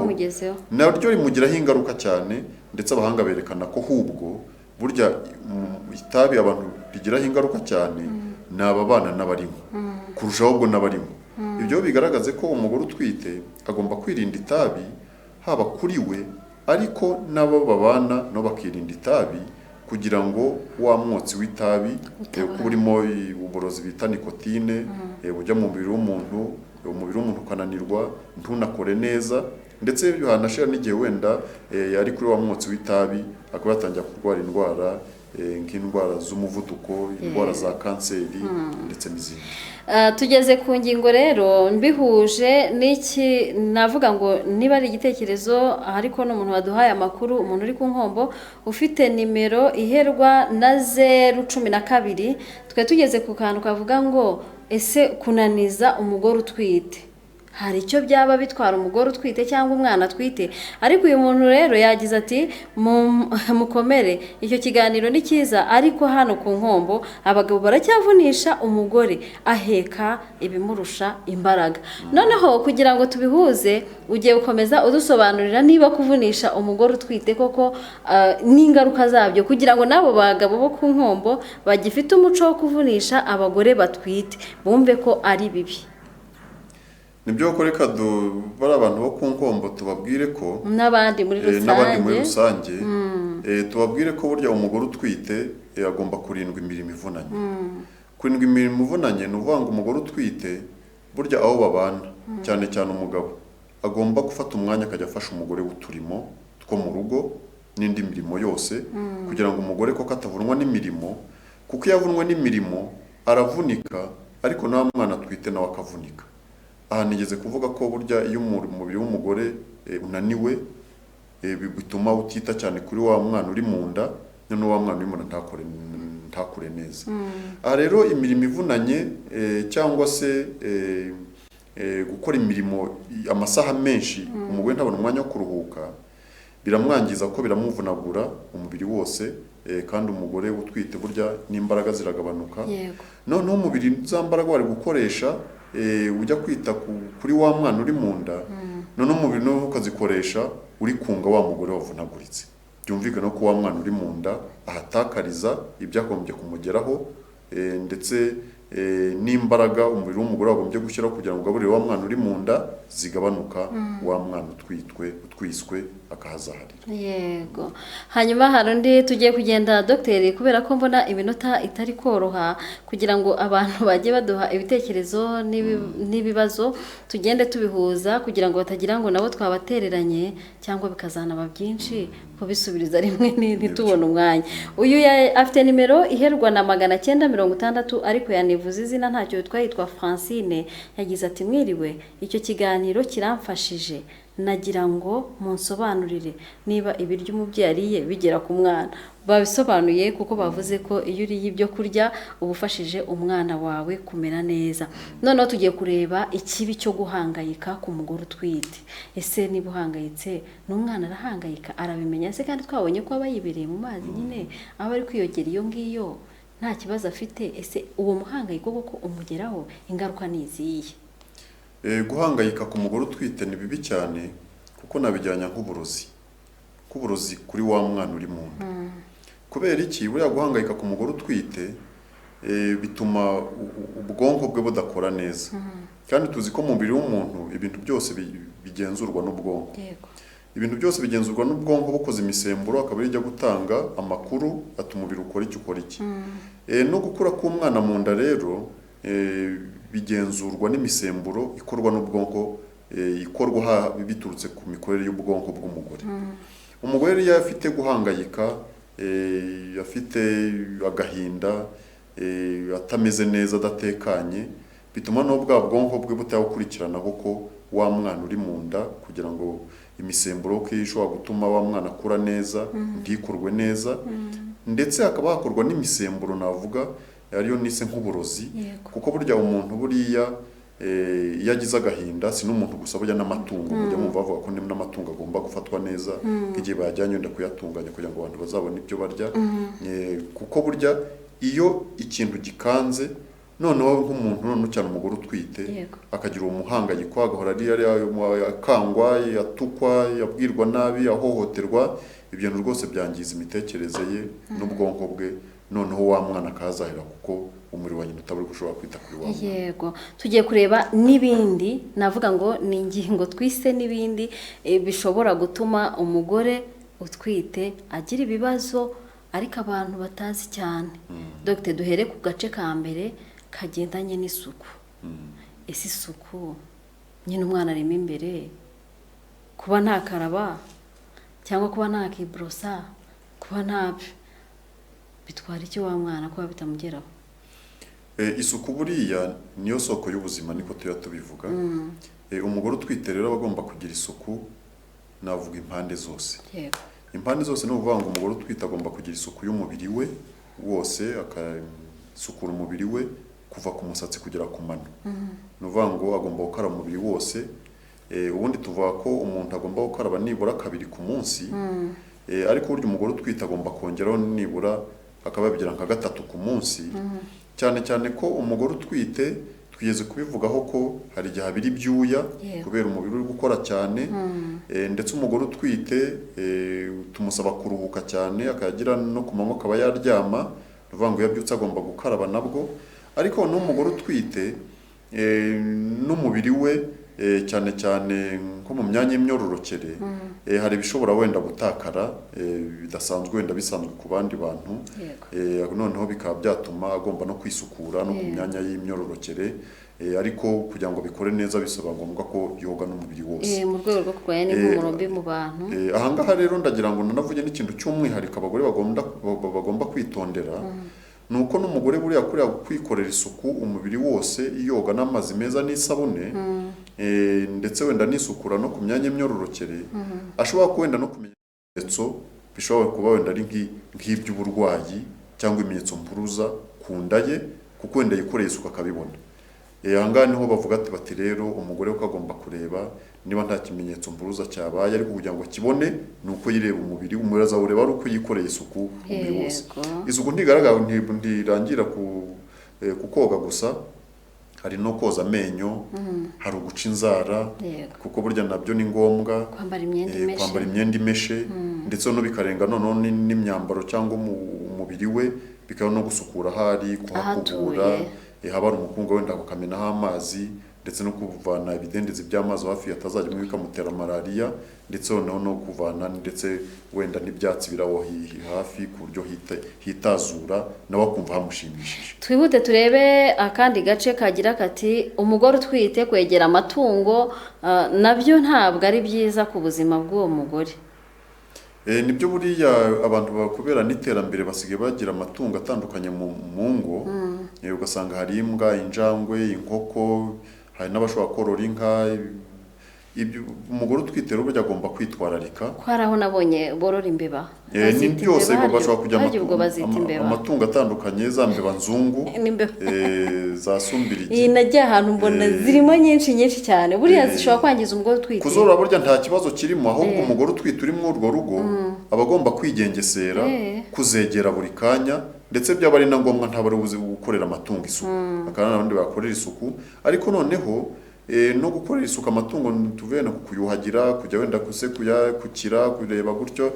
naryo rimugiraho ingaruka cyane, ndetse abahanga berekana ko hubwo burya itabi abantu rigiraho ingaruka cyane ni ababana n'abarimo kurushaho ubwo n'abarimo. Ibyo bigaragaze ko umugore utwite agomba kwirinda itabi, haba kuri we ariko nabo babana no bakirinda itabi, kugira ngo wa mwotsi w'itabi kuko urimo uburozi bita nikotine ujya mu mubiri w'umuntu, umubiri w'umuntu ukananirwa ntunakore neza, ndetse hanashira n'igihe wenda yari kuri wa mwotsi w'itabi akaba yatangira kurwara indwara nk'indwara z'umuvuduko, indwara za kanseri ndetse n'izindi. Tugeze ku ngingo rero mbihuje n'iki, navuga ngo niba ari igitekerezo ariko n'umuntu waduhaye amakuru, umuntu uri ku Nkombo ufite nimero iherwa na 012, twe tugeze ku kantu kavuga ngo ese kunaniza umugore utwite hari icyo byaba bitwara umugore utwite cyangwa umwana atwite? Ariko uyu muntu rero yagize ati mukomere, icyo kiganiro ni cyiza, ariko hano ku Nkombo abagabo baracyavunisha umugore aheka ibimurusha imbaraga. Noneho kugira ngo tubihuze ugiye gukomeza udusobanurira niba kuvunisha umugore utwite koko n'ingaruka zabyo, kugira ngo nabo bagabo bo ku Nkombo bagifite umuco wo kuvunisha abagore batwite bumve ko ari bibi. Nibyo ko reka bari abantu bo ku Nkombo tubabwire ko n'abandi muri rusange tubabwire ko burya umugore utwite agomba kurindwa imirimo ivunanye. Kurindwa imirimo ivunanye ni ukuvuga ngo umugore utwite burya aho babana, cyane cyane umugabo agomba gufata umwanya akajya afasha umugore w'uturimo two mu rugo n'indi mirimo yose, kugira ngo umugore koko atavunwa n'imirimo, kuko iyo avunwa n'imirimo aravunika, ariko nawe mwana atwite nawe akavunika. Aha nigeze kuvuga ko burya iyo umubiri w'umugore unaniwe bituma utita cyane kuri wa mwana uri mu nda, noneho wa mwana uri mu nda ntakure neza. Aha rero imirimo ivunanye cyangwa se gukora imirimo amasaha menshi, umugore ntabona umwanya wo kuruhuka, biramwangiza ko biramuvunagura umubiri wose, kandi umugore utwite burya n'imbaraga ziragabanuka. Noneho umubiri za mbaraga wari gukoresha ujya kwita kuri wa mwana uri mu nda, noneho umubiri nawe ukazikoresha uri kunga wa mugore wavunaguritse. Byumvikana ko wa mwana uri mu nda ahatakariza ibyagombye kumugeraho, ndetse n'imbaraga umubiri w'umugore wagombye gushyiraho kugira ngo ugaburire wa mwana uri mu nda zigabanuka, wa mwana utwiswe akahazaharira. Yego. Hanyuma hari undi tugiye kugenda dogiteri, kubera ko mbona iminota itari koroha, kugira ngo abantu bajye baduha ibitekerezo n'ibibazo tugende tubihuza, kugira ngo batagira ngo nabo twabatereranye cyangwa bikazanaba byinshi kubisubiriza rimwe ntitubone umwanya. Uyu afite nimero iherwa na 960, ariko yanivuze izina ntacyo twayitwa Francine. Yagize ati mwiriwe, icyo kiganiro kiramfashije, nagira ngo munsobanurire niba ibiryo umubyeyi ariye bigera ku mwana. Babisobanuye kuko bavuze ko iyo uriye ibyo kurya uba ufashije umwana wawe kumera neza. Noneho tugiye kureba ikibi cyo guhangayika ku mugore utwite. Ese niba uhangayitse n'umwana arahangayika arabimenya se? Kandi twabonye ko aba yibereye mu mazi nyine aba ari kwiyogera iyo ngiyo nta kibazo afite. Ese uwo muhangayiko koko umugeraho ingaruka ni izihe? Guhangayika ku mugore utwite ni bibi cyane kuko nabijyanya nk'uburozi kuri wa mwana uri mu nda. Kubera iki? Buriya guhangayika ku mugore utwite bituma ubwonko bwe budakora neza. Kandi tuzi ko mu mubiri w'umuntu ibintu byose bigenzurwa n'ubwonko. Ibintu byose bigenzurwa n'ubwonko bukoze imisemburo akaba ijya gutanga amakuru ati umubiri ukora iki ukora iki. No gukura k'umwana mu nda rero bigenzurwa n'imisemburo ikorwa n'ubwonko, ikorwa biturutse ku mikorere y'ubwonko bw'umugore. Umugore iyo afite guhangayika, afite agahinda, atameze neza, adatekanye, bituma no bwa bwonko bwe butagukurikirana kuko wa mwana uri mu nda, kugira ngo imisemburo ke ishobora gutuma wa mwana akura neza ntikorwe neza. Ndetse hakaba hakorwa n'imisemburo navuga ariyo nise nk'uburozi, kuko burya umuntu buriya iyo agize agahinda si n'umuntu gusa, burya n'amatungo mujya mumva bavuga ko n'amatungo agomba gufatwa neza igihe bajyanye wenda kuyatunganya kugira ngo abantu bazabone ibyo barya. Kuko burya iyo ikintu gikanze, noneho nk'umuntu none cyane umugore utwite akagira umuhangayiko, agahora ari akangwa, yatukwa, yabwirwa nabi, ahohoterwa, ibyo rwose byangiza imitekerereze ye n'ubwonko bwe. Noneho wa mwana akazahira kuko umuri wa nyina utaburi gushobora kwita kuri wa mwana. Tugiye kureba n'ibindi, navuga ngo ni ingingo twise n'ibindi bishobora gutuma umugore utwite agira ibibazo ariko abantu batazi cyane. Dr. duhere ku gace ka mbere kagendanye n'isuku. Ese isuku nyine umwana arimo imbere, kuba nta karaba cyangwa kuba nta kibrosa, kuba nta bitwara iki wa mwana kuba bitamugeraho? Isuku buriya niyo soko y'ubuzima, niko tubivuga. Umugore utwite rero agomba kugira isuku, navuga impande zose. Impande zose ni ukuvuga ngo umugore utwite agomba kugira isuku y'umubiri we wose, akasukura umubiri we kuva ku musatsi kugera ku mano. Ni ukuvuga ngo agomba gukaraba umubiri wose. Ubundi tuvuga ko umuntu agomba gukaraba nibura 2 ku munsi, ariko burya umugore utwite agomba kongeraho nibura akaba yabigira nka 3 ku munsi. Cyane cyane ko umugore utwite twigeze kubivugaho ko hari igihe abira ibyuya kubera umubiri uri gukora cyane. Ndetse umugore utwite tumusaba kuruhuka cyane, akagira no ku manywa akaba yaryama. Nuvuga ngo yabyutse agomba gukaraba nabwo. Ariko n'umugore utwite n'umubiri we cyane cyane nko mu myanya y'imyororokere hari ibishobora wenda gutakara bidasanzwe, wenda bisanzwe ku bandi bantu. Noneho bikaba byatuma agomba no kwisukura no ku myanya y'imyororokere. Ariko kugira ngo bikore neza bisaba ngombwa ko yoga n'umubiri wose mu rwego rwo kurwanya n'impumuro mbi mu bantu. Ahangaha rero ndagira ngo nanavuge n'ikintu cy'umwihariko abagore bagomba kwitondera. Nuko n'umugore buriya kuriya kwikorera isuku umubiri wose, yoga n'amazi meza n'isabune, ndetse wenda nisukura no ku myanya y'imyororokere, ashobora kwenda no kumenya ibimenyetso bishobora kuba wenda ari nk'iby'uburwayi cyangwa ibimenyetso mpuruza ku nda ye, kuko wenda yikoreye isuku akabibona. Ahangaha niho bavuga bati rero umugore we agomba kureba niba nta kimenyetso mpuruza cyabaye, ariko kugira ngo kibone ni uko yireba umubiri. Umubiri azawureba ari uko yikoreye isuku umubiri wose. Isuku ntigaragara ntirangira ku koga gusa, hari no koza amenyo, hari uguca inzara, kuko burya nabyo ni ngombwa, kwambara imyenda imeshe, ndetse no bikarenga noneho n'imyambaro cyangwa umubiri we, bikaba no gusukura ahari, kuhakubura, haba ari umukungu wenda bakamenaho amazi, ndetse no kuvana ibidendezi by'amazi hafi atazajya bikamutera malaria, ndetse no kuvana ndetse wenda n'ibyatsi biraho hafi ku buryo hitazura nawe akumva hamushimishije. Twihute turebe akandi gace kagira kati umugore utwite kwegera amatungo nabyo ntabwo ari byiza ku buzima bw'uwo mugore. Nibyo buriya abantu bakubera n'iterambere basigaye bagira amatungo atandukanye mu ngo. Ugasanga hari imbwa, injangwe, inkoko, hari n'abashobora korora inka, umugore utwite rero burya agomba kwitwararika. ko hari aho nabonye borora imbeba Ni byose bashobora kujya imbeba amatungo atandukanye, za mbeba nzungu, za sumbirigi. iyi najya ahantu mbona zirimo nyinshi cyane, buriya zishobora kwangiza umugore utwite. Kuzorora burya nta kibazo kirimo, ahubwo umugore utwite uri muri urwo rugo aba agomba kwigengesera, kuzegera buri kanya, ndetse byaba ari na ngombwa ntaba ari buze gukorera amatungo isuku, akana n'abandi bakorera isuku. Ariko noneho no gukorera isuku amatungo tuvuye no kuyuhagira, kujya wenda kukira kureba gutyo,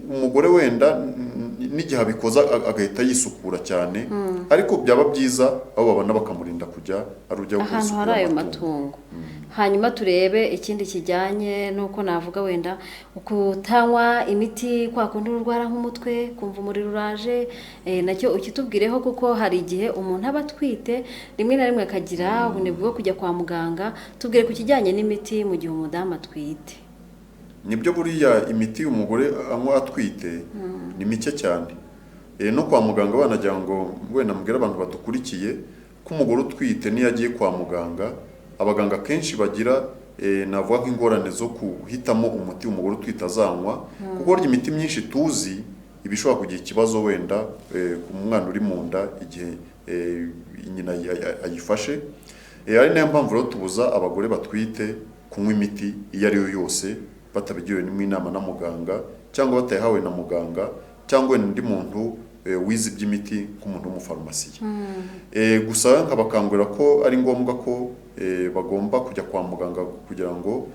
umugore wenda n'igihe abikoza agahita yisukura cyane, ariko byaba byiza abo babana bakamurinda kujya arujya ahantu hari ayo matungo. Hanyuma turebe ikindi kijyanye nuko navuga wenda ukutanywa imiti kwa kundi urwara nk'umutwe, kumva umuriro uraje, nacyo ukitubwireho, kuko hari igihe umuntu aba atwite rimwe na rimwe akagira ubunebwe bwo kujya kwa muganga. Tubwire ku kijyanye n'imiti mu gihe umudamu atwite. Nibyo, buriya imiti umugore anywa atwite ni mike cyane. No kwa muganga banagira ngo wenda mbwira abantu badukurikiye ko umugore utwite niyo agiye kwa muganga, abaganga kenshi bagira navuga nk'ingorane zo guhitamo umuti umugore utwite azanywa, kuko burya imiti myinshi tuzi ibishobora kugira ikibazo wenda ku mwana uri mu nda igihe nyina ayifashe. Ari nayo mpamvu rero tubuza abagore batwite kunywa imiti iyo ari yo yose batabigiriwe n'inama na muganga, cyangwa batayihawe na muganga, cyangwa undi muntu wize iby'imiti nk'umuntu w'umufarumasiye. Gusa nkabakangurira ko ari ngombwa ko bagomba kujya kwa muganga kugira ngo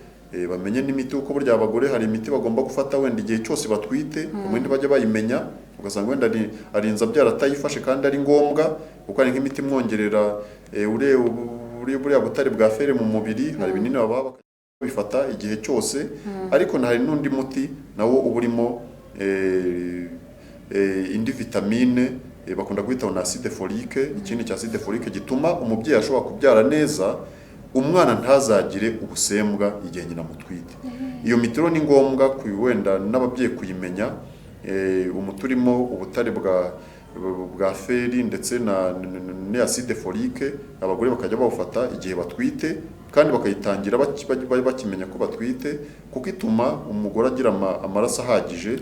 bamenye n'imiti, kuko burya abagore hari imiti bagomba gufata wenda igihe cyose batwite, ubundi bajya bayimenya, ugasanga wenda arinza byaratayifashe kandi ari ngombwa, kuko hari nk'imiti imwongerera buriya butare bwa fere mu mubiri, hari ibinini baba bifata igihe cyose. Ariko hari n'undi muti nawo uba urimo indi vitamine bakunda kwita na acide folique, ikindi cya acide folique gituma umubyeyi ashobora kubyara neza, umwana ntazagire ubusembwa igihe nyina mutwite. Iyo miti rero ni ngombwa wenda n'ababyeyi kuyimenya. Umuti urimo ubutare bwa feri ndetse na acide folique, abagore bakajya bawufata igihe batwite, kandi bakayitangira bakimenya ko batwite, kuko ituma umugore agira amaraso ahagije,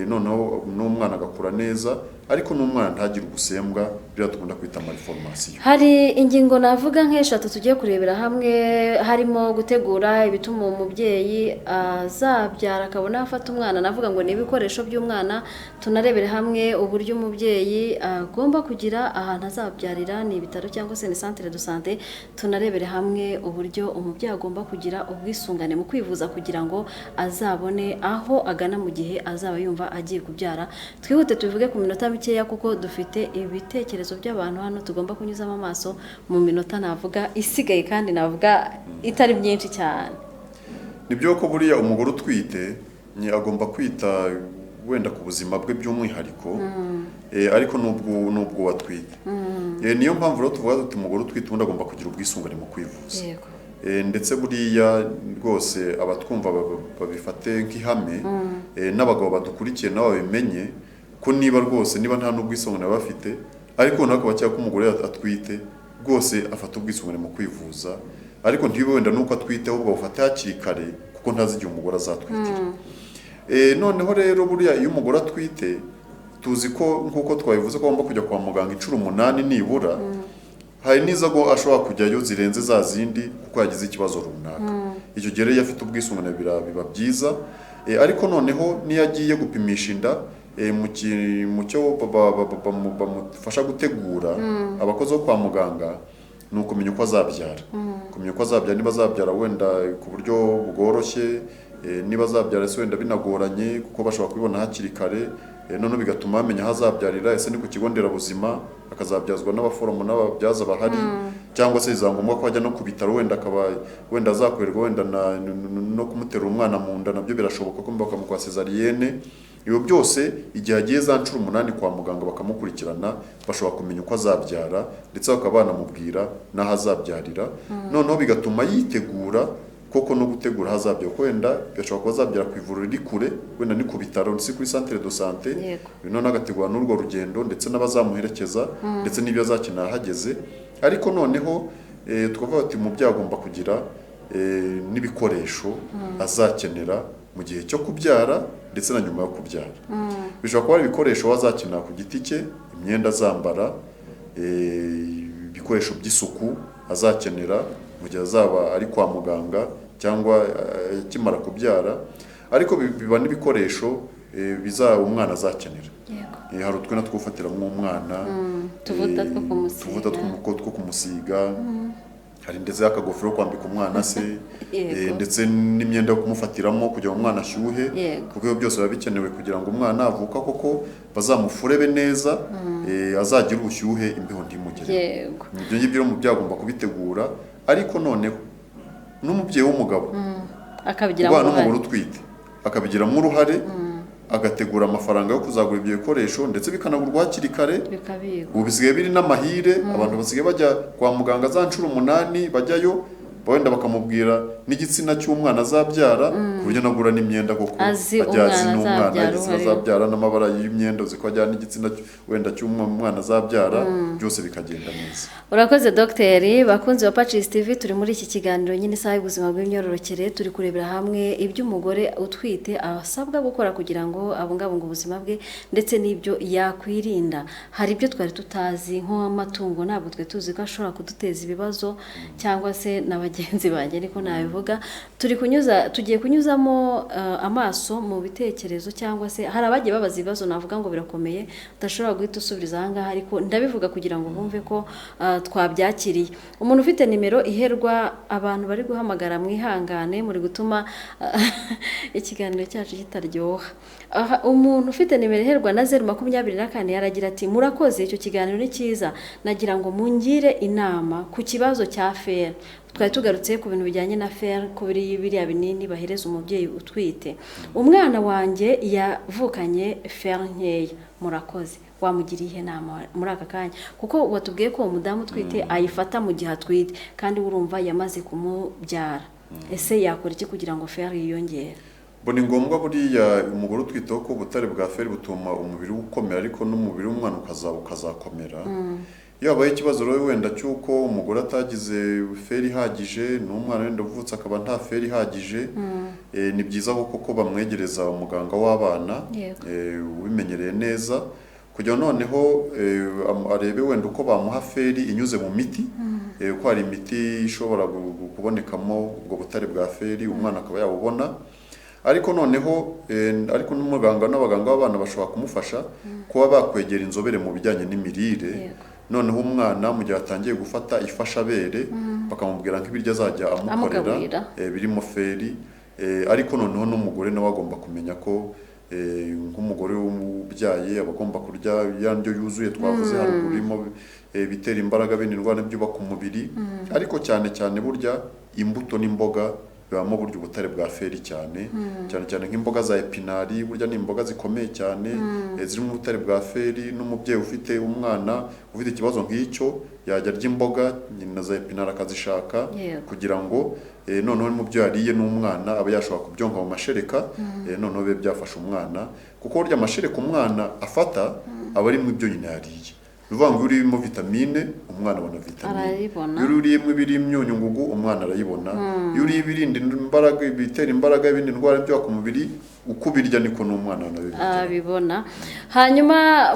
noneho n'umwana agakura neza, ariko n'umwana ntagire ubusembwa, biriya dukunda kwita malformation. Hari ingingo navuga nk'eshatu tugiye kurebera hamwe, harimo gutegura ibituma umubyeyi azabyara akabona afata umwana, navuga ngo ni ibikoresho by'umwana. Tunarebere hamwe uburyo umubyeyi agomba kugira ahantu azabyarira, ni ibitaro cyangwa se ni centre de santé. Tunarebere hamwe uburyo umubyeyi agomba kugira ubwisungane mu kwivuza kugira ngo azabone aho agana mu gihe azaba yumva agiye kubyara. Twihute tubivuge ku minota mikeya, kuko dufite ibitekerezo by'abantu hano tugomba kunyuzamo amaso mu minota navuga isigaye, kandi navuga itari byinshi cyane. Nibyo ko buriya umugore utwite agomba kwita wenda ku buzima bwe by'umwihariko, ariko nubwo watwite. Niyo mpamvu rero tuvuga tuti umugore utwite ubundi agomba kugira ubwisungane mu kwivuza. Ndetse buriya rwose abatwumva babifate nk'ihame, n'abagabo badukurikiye nabo babimenye ko niba nta n'ubwisungane bafite, ariko nako bakeka ko umugore atwite rwose afata ubwisungane mu kwivuza, ariko ntibibe wenda nuko atwite, ahubwo bafate hakiri kare, kuko ntazi igihe umugore azatwitira. Noneho rero buriya iyo umugore atwite, tuzi ko nk'uko twabivuze ko agomba kujya kwa muganga inshuro 8 nibura. Hari n'izo ashobora kujyayo zirenze za zindi kuko yagize ikibazo runaka. Icyo gihe rero afite ubwisungane biba byiza. Ariko noneho niyo agiye gupimisha inda, mu cyo bamufasha gutegura abakozi bo kwa muganga, ni ukumenya uko azabyara. Kumenya uko azabyara, niba azabyara wenda ku buryo bworoshye, niba azabyara se wenda binagoranye, kuko bashobora kubibona hakiri kare, none bigatuma bamenya aho azabyarira. Ese ni ku kigo nderabuzima akazabyazwa n'abaforomo n'ababyaza bahari, cyangwa se izangombwa ko ajya no ku bitaro, wenda azakorerwa wenda no kumutera umwana mu nda, nabyo birashoboka ko bakamuha cesarienne. Ibyo byose igihe agiye za nshuro 8 kwa muganga bakamukurikirana, bashobora kumenya uko azabyara, ndetse bakaba banamubwira n'aho azabyarira. Noneho bigatuma yitegura koko no gutegura hazabyara, ko wenda gashobora kuba azabyara ku ivuriro riri kure, wenda ni ku bitaro, si kuri centre de santé. None agategura n'urwo rugendo, ndetse n'abazamuherekeza, ndetse n'ibyo azakenera hageze. Ariko noneho twavuga ati umubyeyi agomba kugira n'ibikoresho azakenera mu gihe cyo kubyara ndetse na nyuma yo kubyara. Bishobora kuba ari ibikoresho wazakenera ku giti cye, imyenda azambara, ibikoresho by'isuku azakenera mu gihe azaba ari kwa muganga cyangwa akimara kubyara, ariko biba n'ibikoresho umwana azakenera. Hari utwenda two gufatira nk'umwana, tuvuta two kumusiga, hari ndetse akagofero ko kwambika umwana se, ndetse n'imyenda yo kumufatiramo kugira ngo umwana ashyuhe, kuko ibyo byose biba bikenewe kugira ngo umwana avuka koko bazamufurebe neza, azagira ubushyuhe imbeho ntimugere. Ibyo ngibyo rero umubyeyi agomba kubitegura, ariko noneho n'umubyeyi w'umugabo ubana n'umugore utwite akabigiramo uruhare, agategura amafaranga yo kuzagura ibyo bikoresho, ndetse bikanagurwa hakiri kare. Ubu bisigaye biri n'amahire, abantu basigaye bajya kwa muganga za nshuro 8 bajyayo, wenda bakamubwira n'igitsina cy'umwana azabyara, ku buryo nagura n'imyenda koko ajyazi n'umwana igitsina azabyara, n'amabara y'imyenda uziko ajyana n'igitsina wenda cy'umwana azabyara, byose bikagenda neza. Urakoze Dr. Bakunzi wa Pacis TV, turi muri iki kiganiro nyine isaha y'ubuzima bw'imyororokere, turi kurebera hamwe ibyo umugore utwite asabwa gukora kugira ngo abungabunge ubuzima bwe ndetse n'ibyo yakwirinda. Hari ibyo twari tutazi nk'amatungo, ntabwo twe tuzi ko ashobora kuduteza ibibazo, cyangwa se n'abagenzi banjye niko nabivuga. Tugiye kunyuzamo amaso mu bitekerezo, cyangwa se hari abagiye babaza ibibazo navuga ngo birakomeye udashobora guhita usubiriza aha ngaha, ariko ndabivuga kugira ngo bumve ko twabyakiriye. Umuntu ufite nimero iherwa, abantu bari guhamagara mwihangane, muri gutuma ikiganiro cyacu kitaryoha. Umuntu ufite nimero iherwa na 024 yaragira ati murakoze, icyo kiganiro ni cyiza, nagira ngo mungire inama ku kibazo cya fer. Twari tugarutse ku bintu bijyanye na fer, ku biriya binini bahereza umubyeyi utwite. Umwana wanjye yavukanye fer nkeya, murakoze, wamugiriye inama muri aka kanya? Kuko watubwiye ko umudamu utwite ayifata mu gihe atwite, kandi urumva yamaze kumubyara. Ese yakora iki kugira ngo fer yiyongere? Bo ni ngombwa buriya umugore utwite ko ubutare bwa fer butuma umubiri ukomera, ariko n'umubiri w'umwana ukazakomera. Iyo habaye ikibazo rero wenda cy'uko umugore atagize fer ihagije, n'umwana wenda uvutse akaba nta fer ihagije, ni byiza ko bamwegereza umuganga w'abana ubimenyereye neza, kugira noneho arebe wenda uko bamuha fer inyuze mu miti, ko hari imiti ishobora kubonekamo ubwo butare bwa fer, umwana akaba yabubona. Ariko noneho n'umuganga n'abaganga b'abana bashobora kumufasha kuba bakwegera inzobere mu bijyanye n'imirire. Noneho umwana mu gihe atangiye gufata ifashabere, bakamubwira nk'ibiryo azajya amukorera birimo fer. Ariko noneho n'umugore nawe agomba kumenya ko nk'umugore w'umubyaye aba agomba kurya ya ndyo yuzuye twavuze haruguru, birimo bitera imbaraga, bene indwara byubaka umubiri. Ariko cyane cyane burya imbuto n'imboga bibamo burya ubutare bwa fer cyane cyane nk'imboga za epinari, burya ni imboga zikomeye cyane, zirimo ubutare bwa fer. N'umubyeyi ufite umwana ufite ikibazo nk'icyo yajya arya imboga na za epinari akazishaka, kugira ngo noneho umubyeyi ariye n'umwana aba yashobora kubyonka mu mashereka, noneho bibe byafasha umwana, kuko burya amashereka umwana afata aba ari mu byo nyine yariye. Bivuga ngo urimo vitamine umwana abona vitamine, iyo urimo ibimyunyu ngugu umwana arayibona, iyo uriye ibirinda imbaraga, ibitera imbaraga, ibindi ndwara byubaka umubiri, uko ubirya niko n'umwana abibona. Hanyuma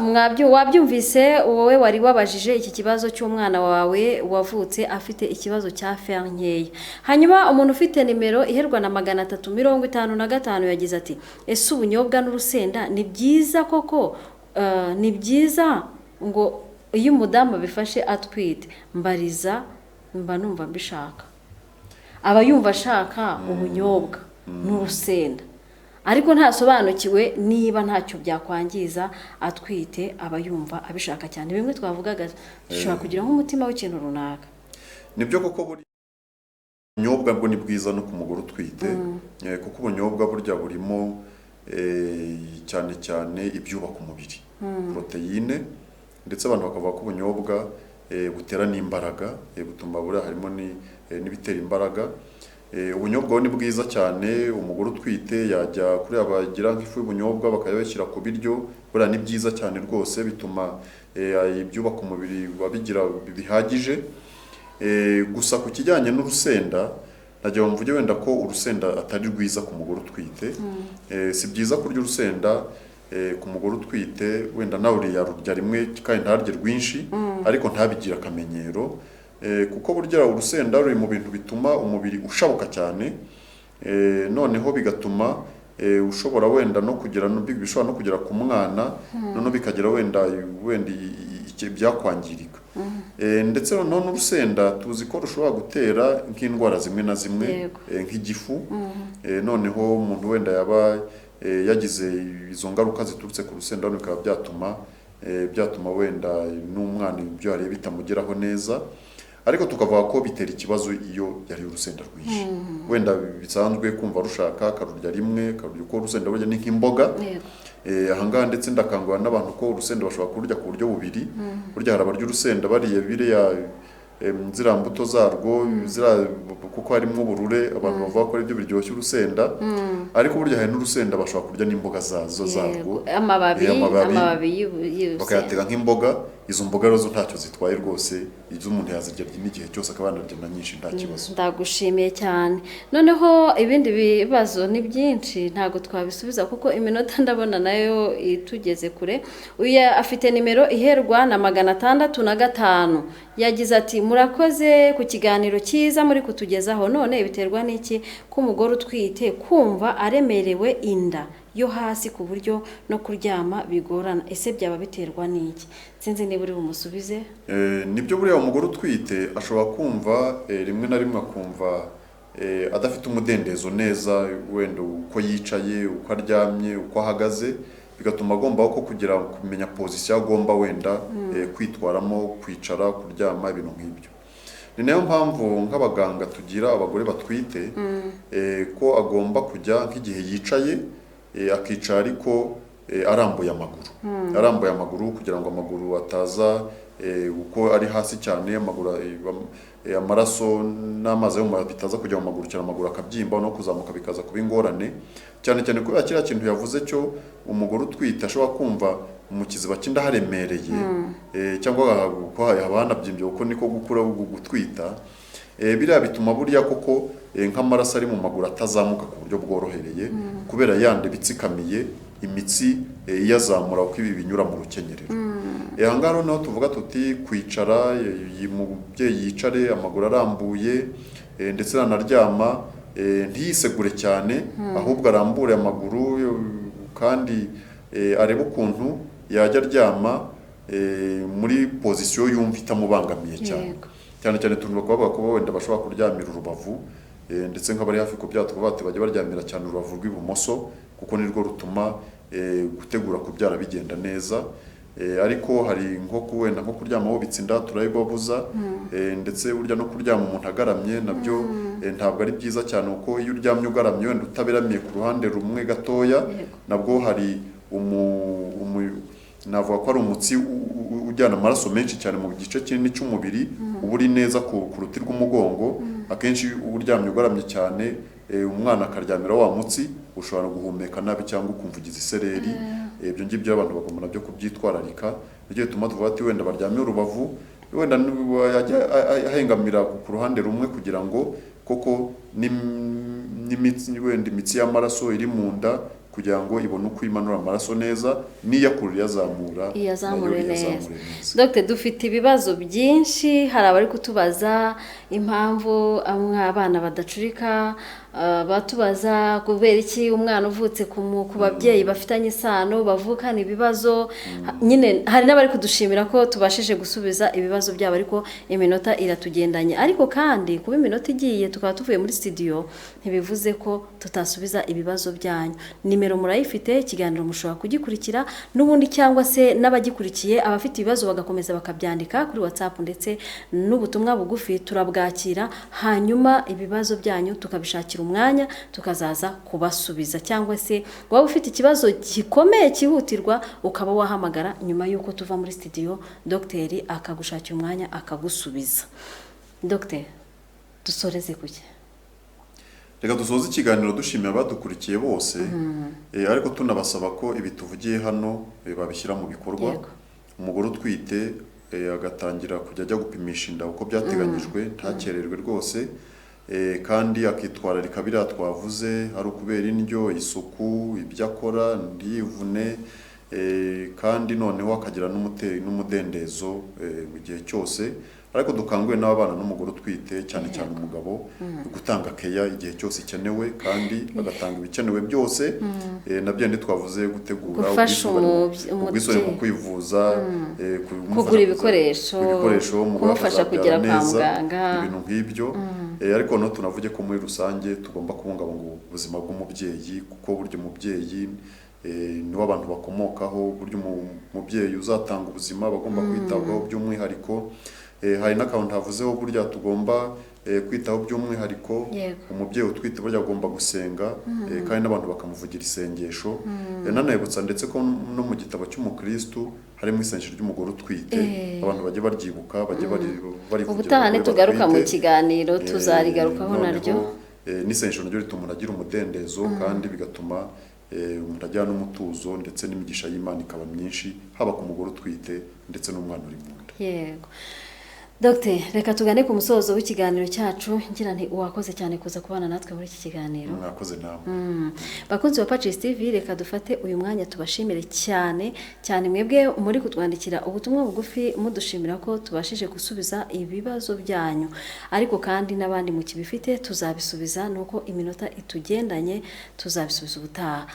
wabyumvise, wowe wari wabajije iki kibazo cy'umwana wawe wavutse afite ikibazo cya fer nkeya. Hanyuma umuntu ufite nimero iherwa na 355 yagize ati ese ubunyobwa n'urusenda ni byiza koko? Ni byiza ngo iyo umudamu bifashe atwite? Mbariza, mba numva mbishaka. Aba yumva ashaka ubunyobwa n'urusenda, ariko ntasobanukiwe niba ntacyo byakwangiza atwite, aba yumva abishaka cyane. Bimwe twavugaga dushobora kugira nk'umutima w'ikintu runaka. Nibyo koko buri ubunyobwa bwo ni bwiza no ku mugore utwite, kuko ubunyobwa burya burimo cyane cyane ibyubaka umubiri, proteine, ndetse abantu bakavuga ko ubunyobwa butera n'imbaraga, butuma buriya harimo n'ibitera imbaraga. Ubunyobwa ni bwiza cyane, umugore utwite yajya kuri abagira nk'ifu y'ubunyobwa bakayabashyira ku biryo, buriya ni byiza cyane rwose, bituma ibyubaka umubiri babigira bihagije. Gusa ku kijyanye n'urusenda nagira mvuge wenda ko urusenda atari rwiza ku mugore utwite. Si byiza kurya urusenda ku mugore utwite, wenda nawe urya rimwe kandi ntarye rwinshi, ariko ntabigire akamenyero, kuko burya urusenda ruri mu bintu bituma umubiri ushabuka cyane, noneho bigatuma ushobora wenda no kugera bishobora no kugera ku mwana, noneho bikagira wenda byakwangirika. Ndetse noneho n'urusenda tuzi ko rushobora gutera nk'indwara zimwe na zimwe, nk'igifu. Noneho umuntu wenda yaba yagize izo ngaruka ziturutse ku rusenda, bikaba byatuma wenda n'umwana ibyo yariye bitamugeraho neza, ariko tukavuga ko bitera ikibazo iyo yariye urusenda rwinshi. Wenda bisanzwe kumva rushaka akarurya rimwe, akarurya uko urusenda burya ni nk'imboga. Ahangaha ndetse ndakangurira n'abantu ko urusenda bashobora kururya ku buryo bubiri. Burya hari abarya urusenda bariye biriya ziriya mbuto zarwo, kuko harimo uburure, abantu bavuga ko aribyo biryoshya urusenda, ariko burya hari n'urusenda bashobora kurya n'imboga zarwo, amababi bakayatega nk'imboga. Izo mboga rero ntacyo zitwaye rwose, izo umuntu yazirya n'igihe cyose akaba yanarya na nyinshi nta kibazo. Ndagushimiye cyane. Noneho ibindi bibazo ni byinshi ntabwo twabisubiza kuko iminota ndabona nayo itugeze kure. Uyu afite nimero iherwa na 605, yagize ati murakoze ku kiganiro cyiza muri kutugezaho, none biterwa n'iki ko umugore utwite kumva aremerewe inda yo hasi ku buryo no kuryama bigorana? Ese byaba biterwa n'iki? Sinzi niba uri bumusubize. Nibyo, buriya umugore utwite ashobora kumva rimwe na rimwe akumva adafite umudendezo neza, wenda uko yicaye, uko aryamye, uko ahagaze, bigatuma agomba ko kugira kumenya position agomba wenda kwitwaramo, kwicara, kuryama, ibintu nk'ibyo. Ni nayo mpamvu nk'abaganga tugira abagore batwite ko agomba kujya nk'igihe yicaye akicara ariko arambuye amaguru kugira ngo amaguru ataza uko ari hasi cyane, amaraso n'amazi yo bitaza kujya mu maguru cyane, amaguru akabyimba no kuzamuka bikaza kuba ingorane cyane cyane kubera kiriya kintu yavuze cyo umugore utwite ashobora kumva mu kiziba cy'inda haremereye, cyangwa ko haba hanabyimbye kuko niko gukura gutwita. Biriya bituma burya koko nk'amaraso ari mu maguru atazamuka ku buryo bworohereye, kubera yandi bitsikamiye imitsi iyazamura uko ibi binyura mu rukenyerero. Ahangaha naho tuvuga tuti kwicara, umubyeyi yicare amaguru arambuye, ndetse anaryama ntiyisegure cyane, ahubwo arambure amaguru kandi arebe ukuntu yajya aryama muri position yumva itamubangamiye cyane cyane tuntu bakaba ko wenda bashobora kuryamira urubavu, ndetse nk'abari hafi kubyara tuvuga bati bajya baryamira cyane urubavu rw'ibumoso kuko nirwo rutuma gutegura kubyara bigenda neza. Ariko hari wenda nko kuryama wubitse inda turabibabuza, ndetse burya no kuryama umuntu agaramye nabyo ntabwo ari byiza cyane, kuko iyo uryamye ugaramye wenda utaberamiye ku ruhande rumwe gatoya, nabwo hari navuga ko ari umutsi ujyana amaraso menshi cyane mu gice kinini cy'umubiri, uba uri neza ku ruti rw'umugongo. Akenshi uryamye ugaramye cyane, umwana akaryamira wa mutsi, ushobora guhumeka nabi cyangwa ukumva ugize isereri. Ibyo ngibyo abantu bagomba nabyo kubyitwararika. Nibyo bituma tuvuga ati wenda baryamye urubavu, wenda yajya ahengamira ku ruhande rumwe kugira ngo koko wenda imitsi y'amaraso iri mu nda kugira ngo ibone uko imanura amaraso neza, n'iyakurura iyazamure neza. Dr. dufite ibibazo byinshi, hari abari kutubaza impamvu abana badacurika, batubaza kubera iki umwana uvutse ku babyeyi bafitanye isano bavukana ibibazo. Nyine hari n'abari kudushimira ko tubashije gusubiza ibibazo byabo, ariko iminota iratugendanye. Ariko kandi kuba iminota igiye tukaba tuvuye muri studio ntibivuze ko tutasubiza ibibazo byanyu. Nimero murayifite, ikiganiro mushobora kugikurikira n'ubundi, cyangwa se n'abagikurikiye abafite ibibazo bagakomeza bakabyandika kuri WhatsApp, ndetse n'ubutumwa bugufi turabwakira, hanyuma ibibazo byanyu tukabishakira umwanya tukazaza kubasubiza. Cyangwa se waba ufite ikibazo gikomeye cyihutirwa ukaba wahamagara nyuma y'uko tuva muri studio, dogiteri akagushakira umwanya akagusubiza. Dogiteri, dusoreze kuki? Reka dusoze ikiganiro dushimira abadukurikiye bose, ariko tunabasaba ko ibi tuvugiye hano babishyira mu bikorwa. Umugore utwite agatangira kujya ajya gupimisha inda uko byateganyijwe, ntakererwe rwose. kandi akitwararika biriya twavuze, ari ukubera indyo, isuku, ibyo akora, ntiyivune, kandi noneho akagira n'umudendezo mu gihe cyose. Ariko dukanguye n'abana n'umugore utwite, cyane cyane umugabo, gutanga keya igihe cyose ikenewe, kandi bagatanga ibikenewe byose. Nabyo twavuze gutegura ubwisungane mu kwivuza, kugura ibikoresho, kumufasha kugera kwa muganga, ibintu nk'ibyo. Ariko no tunavuge ko muri rusange tugomba kubungabunga ubuzima bw'umubyeyi, kuko burya umubyeyi nibo abantu bakomokaho. Burya umubyeyi uzatanga ubuzima bagomba kwitabwaho by'umwihariko. Hari n'akantu havuzeho burya tugomba kwitaho by'umwihariko. Umubyeyi utwite burya agomba gusenga, kandi n'abantu bakamuvugira isengesho. Nanayibutsa ndetse ko no mu gitabo cy'umukristu harimo isengesho ry'umugore utwite, abantu bajye baryibuka, bajye barivugira. Ubutaha nitugaruka mu kiganiro tuzarigarukaho naryo. N'isengesho naryo rituma umuntu agira umudendezo, kandi bigatuma umuntu agira n'umutuzo, ndetse n'imigisha y'Imana ikaba myinshi, haba ku mugore utwite ndetse n'umwana uri mu nda. Yego. Dr. reka tugane ku musozo w'ikiganiro cyacu, ngira nti uwakoze cyane kuza kubana natwe muri iki kiganiro. Mwakoze nawe. Bakunzi ba Pacis TV, reka dufate uyu mwanya tubashimire cyane cyane mwebwe muri kutwandikira ubutumwa bugufi mudushimira ko tubashije gusubiza ibibazo byanyu. Ariko kandi n'abandi mu kibifite tuzabisubiza, nuko iminota itugendanye tuzabisubiza ubutaha.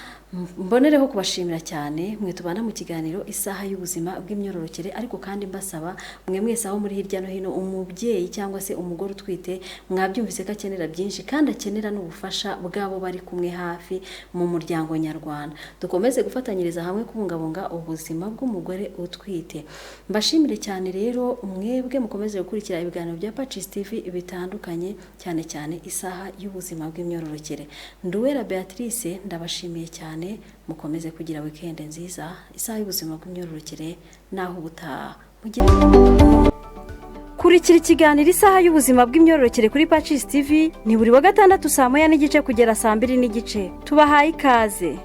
Mbonereho kubashimira cyane mwe tubana mu kiganiro isaha y'ubuzima bw'imyororokere. Ariko kandi mbasaba mwe mwese aho muri hirya no hino, umubyeyi cyangwa se umugore utwite, mwabyumvise ko akenera byinshi, kandi akenera n'ubufasha bwabo bari kumwe hafi mu muryango nyarwanda. Dukomeze gufatanyiriza hamwe kubungabunga ubuzima bw'umugore utwite. Mbashimire cyane rero mwebwe mukomeze gukurikira ibiganiro bya Pacis TV bitandukanye, cyane cyane isaha y'ubuzima bw'imyororokere. Nduwera Beatrice ndabashimiye cyane, mukomeze kugira weekend nziza. Isaha y'ubuzima bw'imyororokere naho ubutaha. Kurikira ikiganiro isaha y'ubuzima bw'imyororokere kuri Pacis TV ni buri wa gatandatu saa 1:30 kugera saa 2:30. Tubahaye ikaze.